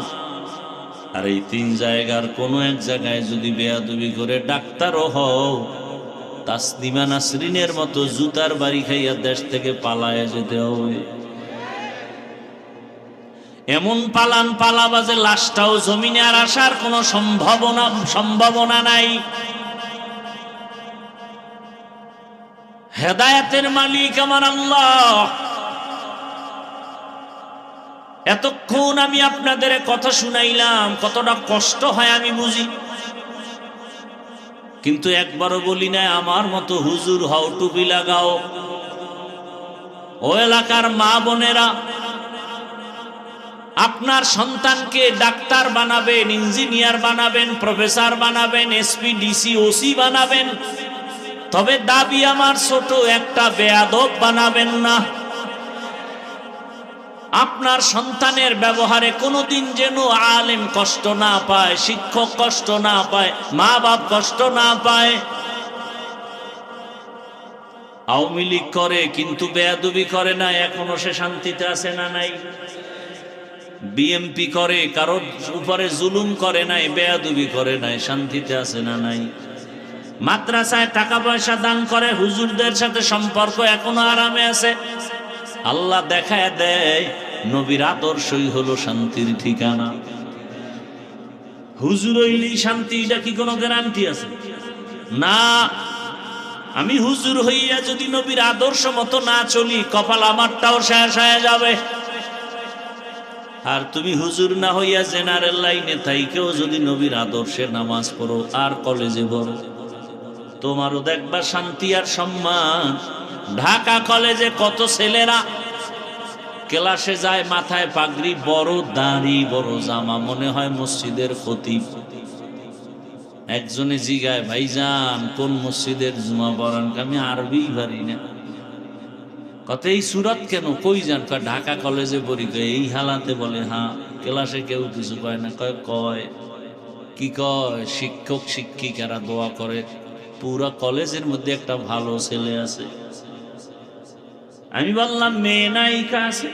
আর এই 3 জায়গার কোনো এক জায়গায় যদি বেয়াদবি করে ডাক্তারও হও, তাসলিমা নাসরিনের মতো জুতার বাড়ি খাইয়া দেশ থেকে পালায়ে যেতে হবে। এমন পালান পালাবা যে লাশটাও জমিনে আর আসার কোনো সম্ভাবনা নাই। হেদায়েতের মালিক আমার আল্লাহ। এতক্ষণ আমি আপনাদের কথা শুনাইলাম, কতটা কষ্ট হয় আমি বুঝি, কিন্তু একবারও বলি না আমার মতো হুজুর হও, টুপি লাগাও। ও এলাকার মা বোনেরা, আপনার সন্তানকে ডাক্তার বানাবেন, ইঞ্জিনিয়ার বানাবেন, প্রফেসর বানাবেন, এসপি, ডিসি, ওসি বানাবেন, তবে দাবি আমার ছোট, একটা বেয়াদব বানাবেন না। আপনার সন্তানের ব্যবহারে কোনোদিন যেন আলেম কষ্ট না পায়, শিক্ষক কষ্ট না পায়, মা বাপ কষ্ট না পায়। আওয়ামী লীগ করে কিন্তু বেয়াদবি করে না, এখনো সে শান্তিতে আছে না নাই? বিএমপি করে, কারোর উপরে জুলুম করে নাই, বেয়াদবি করে নাই, শান্তিতে আছে না নাই? মাদ্রাসায় টাকা পয়সা দান করে, হুজুরদের সাথে সম্পর্ক এখনো আরামে আছে। আল্লাহ দেখায় দেয় নবীর আদর্শই হলো শান্তির ঠিকানা। হুজুর হইলেই শান্তি, এটা কি কোনো গ্যারান্টি আছে? না। আমি হুজুর হইয়া যদি নবীর আদর্শ মতো না চলি, কপাল আমারটাও শেষ হয়ে যাবে। আর তুমি হুজুর না হইয়া জেনারেল লাইনে থাইকেও যদি নবীর আদর্শে নামাজ পড়ো আর কলেজে পড়ো, তোমারও দেখবা শান্তি আর সম্মান। ঢাকা কলেজে কত ছেলেরা ক্লাসে যায়, মাথায় পাগড়ি, বড় দাড়ি, বড় জামা, মনে হয় মসজিদের খতিব। একজনে জিগায়, ভাইজান কোন মসজিদের জুমা পড়ান? আমি আরবি পারি না। কত এই সুরত কেন? কই যান? কয় ঢাকা কলেজে পড়ি। এই হালাতে? বলে হ্যাঁ। ক্লাসে কেউ কিছু কয় না? কয় কি কয়? শিক্ষক শিক্ষিকারা দোয়া করে, পুরা কলেজের মধ্যে একটা ভালো ছেলে আছে। আমি বললাম মেয়ে নায়িকা আছে?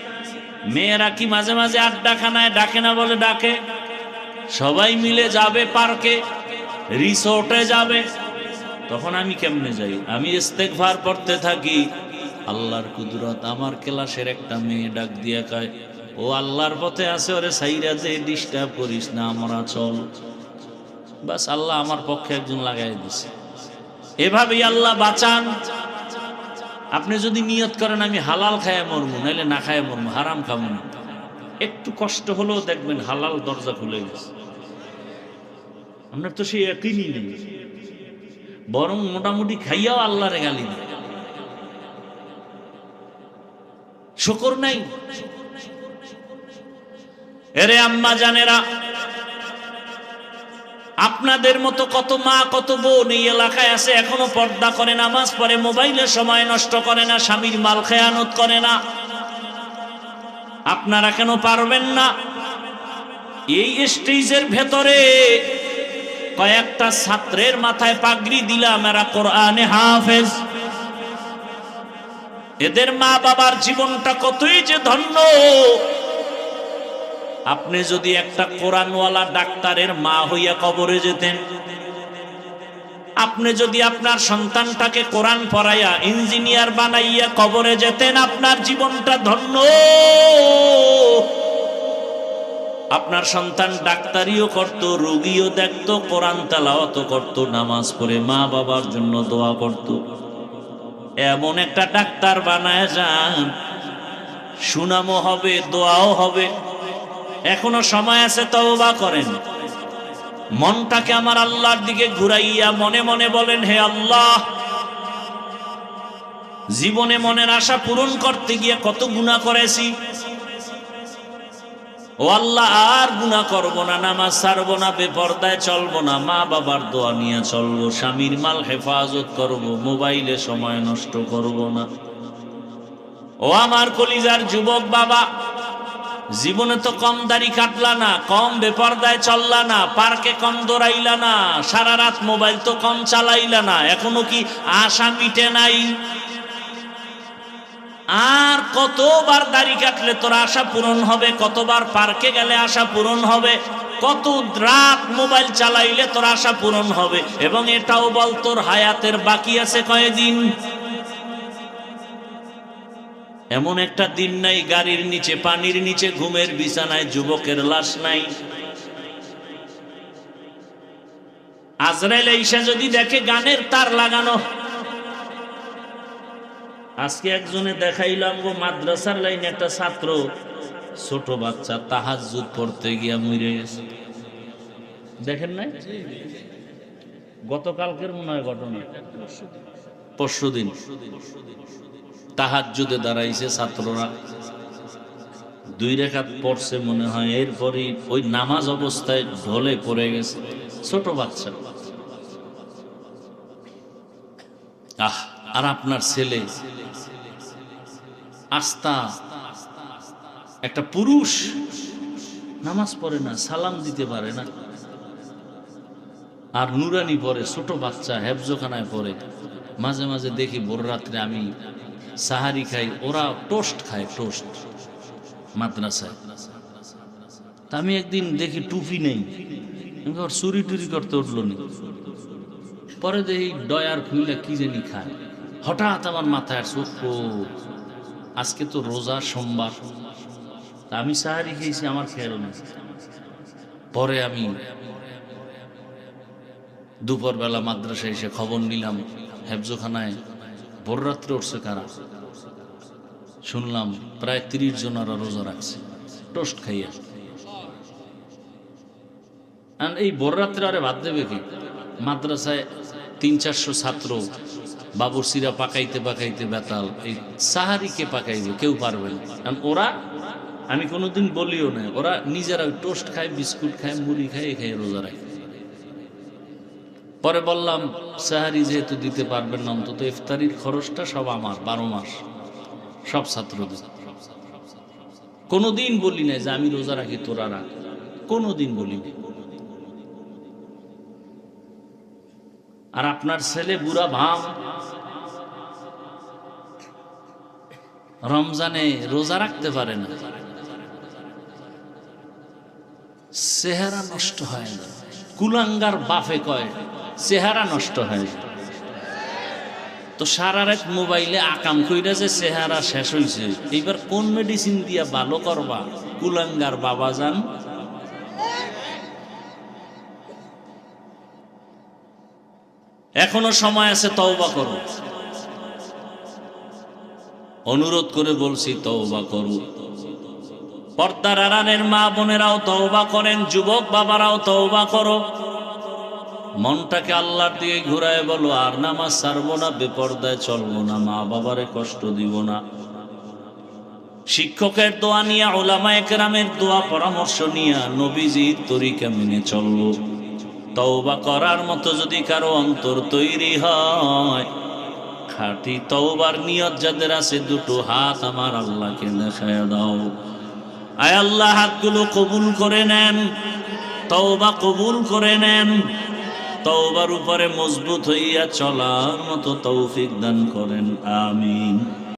মেয়েরা কি মাঝে মাঝে আড্ডাখানায় ডাকে না? বলে ডাকে। সবাই মিলে যাবে পার্কে, রিসোর্টে যাবে। তখন আমি কেমনে যাই? আমি ইস্তেগফার পড়তে থাকি। আল্লাহর কুদরত, আমার ক্লাসের একটা মেয়ে ডাক দিয়া কয়, ও আল্লাহর পথে আছে, ওরে সাইরা যে ডিস্টার্ব করিস না, আমরা চল। বাস, আল্লাহ আমার পক্ষে একজন লাগাই দিছে। এভাবেই আল্লাহ বাঁচান। আপনি যদি নিয়ত করেন আমি হালাল খায় মরবো, নাইলে না খায় মরবো, হারাম খাবো না, একটু কষ্ট হলেও দেখবেন হালাল দরজা খুলে গেছে। আপনার তো সেই একই নেই, বরং মোটামুটি খাইয়াও আল্লাহরে গালি দেয়। শুকর নাই। এরে আম্মা জানেরা, আপনাদের মতো কত মা কত বোন এই এলাকায় আছে, এখনো পর্দা করে, নামাজ পড়ে, মোবাইলে সময় নষ্ট করে না, স্বামীর মাল খেয়ানত করে না। আপনারা কেন পারবেন না? এই স্টেজের ভেতরে কয়েকটা ছাত্রের মাথায় পাগড়ি দিলাম, এরা কোরআনে হাফেজ। এদের মা বাবার জীবনটা কতই যে ধন্য। আপনি যদি একটা কোরআনওয়ালা ডাক্তারের মা হইয়া কবরে যেতেন, আপনি যদি আপনার সন্তানটাকে কোরআন পড়াইয়া ইঞ্জিনিয়ার বানাইয়া কবরে যেতেন, আপনার জীবনটা ধন্য। আপনার সন্তান ডাক্তারিও করত, রোগীও দেখত, কোরআন তেলাওয়াত করত, নামাজ পড়ে মা বাবার জন্য দোয়া করত। এমন একটা ডাক্তার বানায় যান, সুনামও হবে, দোয়াও হবে। এখনো সময় আছে, তওবা করেন। মনটাকে আমার আল্লাহর দিকে ঘুরাইয়া মনে মনে বলেন, হে আল্লাহ, জীবনে মনের আশা পূরণ করতে গিয়ে কত গুনাহ করেছি। ও আল্লাহ, আর গুনাহ করব না, নামাজ ছাড়বো না, বেপরদায় চলবো না, মা বাবার দোয়া নিয়ে চলবো, স্বামীর মাল হেফাজত করব, মোবাইলে সময় নষ্ট করব না। ও আমার কলিজার যুবক বাবা, জীবনে তো কম দাড়ি কাটলা না, কম বেপরদায় চললা না, পার্কে কম দৌড়াইলা না, সারা রাত মোবাইল তো কম চালাইলা না, এখনো কি আশা মিটে নাই? আর কতবার দাড়ি কাটলে তোর আশা পূরণ হবে? কতবার পার্কে গেলে আশা পূরণ হবে? কত রাত মোবাইল চালাইলে তোর আশা পূরণ হবে? এবং এটাও বল, তোর হায়াতের বাকি আছে কয়দিন? এমন একটা দিন নাই গাড়ির নিচে, পানির নিচে, ঘুমের বিছানায় যুবকের লাশ নাই। আজরাইল ঈশা যদি দেখে গানের তার লাগানো। আজকে একজনে দেখাইলাম গো, মাদ্রাসার লাইনে একটা ছাত্র, ছোট বাচ্চা, তাহাজ্জুদ পড়তে গিয়া মরে গেছে। দেখেন নাই? গতকালকের মনে হয় ঘটনা, পরশুদিন তাহাজ্জুদে দাঁড়াইছে ছাত্ররা, 2 রাকাত পড়ছে মনে হয়, এরপরই ওই নামাজ অবস্থায় ঢলে পড়ে গেছে, ছোট বাচ্চা। আর আপনার ছেলে আস্তা একটা পুরুষ, নামাজ পড়ে না, সালাম দিতে পারে না, আর নুরানি পড়ে, ছোট বাচ্চা হেফজোখানায় পড়ে। মাঝে মাঝে দেখি ভোর রাত্রে আমি সাহারি খাই, ওরা টোস্ট খায়, টোস্ট মাদ্রাসায়। তা আমি একদিন দেখি টুপি নেই, চুরি টুরি করতে উঠলো নি। পরে দেখি ডয়ার খুইলে কি জানি খায়। হঠাৎ আমার মাথায় আসলো, আজকে তো রোজা, সোমবার। তা আমি সাহারি খেয়েছি, আমার খেয়াল নেই। পরে আমি দুপুরবেলা মাদ্রাসায় এসে খবর নিলাম, হেফজোখানায় ভোর রাত্রে উঠছে কারা। শুনলাম প্রায় 30 জন ওরা রোজা রাখছে, টোস্ট খাইয়া। এই ভোর রাত্রে আরে বাদ দেবে কি? মাদ্রাসায় 300-400 ছাত্র, বাবুরসিরা পাকাইতে পাকাইতে বেতাল, এই সাহারিকে পাকাইবে, কেউ পারবে না। কারণ ওরা, আমি কোনোদিন বলিও না, ওরা নিজেরা টোস্ট খায়, বিস্কুট খায়, মুড়ি খায়, খায় রোজা রাখে। পরে বললাম সাহারি যেহেতু দিতে পারবেন না, অন্তত ইফতারির খরচটা সব আমার, 12 মাস সব ছাত্রদের। কোনোদিন বলি না যে আমি রোজা রাখি তোরা রাখ, কোনোদিন বলি না। আর আপনার ছেলে বুড়া ভাম রমজানে রোজা রাখতে পারে না, চেহারা নষ্ট হয় না। কুলাঙ্গার বাপে কয় চেহারা নষ্ট হয়। তো সারা রাত মোবাইলে আকাম কইরা যে চেহারা শেষ হয়েছে, এইবার কোন মেডিসিন দিয়া ভালো করবা? কুলাঙ্গার বাবা যান। এখনো সময় আছে, তওবা করো। অনুরোধ করে বলছি, তওবা করো। পর্দার আড়ালের মা বোনেরাও তওবা করেন, যুবক বাবারাও তওবা করো। মনটাকে আল্লাহর দিকে ঘুরায় বলো, আর নামাজ ছাড়বো না, বেপর্দায় চলবো না, মা বাবারে কষ্ট দিব না। শিক্ষকের দোয়া নিয়ে, উলামায়ে কেরামের দোয়া পরামর্শ নিয়ে নবীজির তরিকা মেনে চলবো। তওবা করার মতো যদি কারো অন্তর তৈরি হয়, খাঁটি তওবার নিয়ত যাদের আছে, দুটো হাত আমার আল্লাহকে দেখায় দাও। আয় আল্লাহ, হাতগুলো কবুল করে নেন, তওবা কবুল করে নেন। তওবার উপরে মজবুত হইয়া চলার মতো তৌফিক দান করেন, আমিন।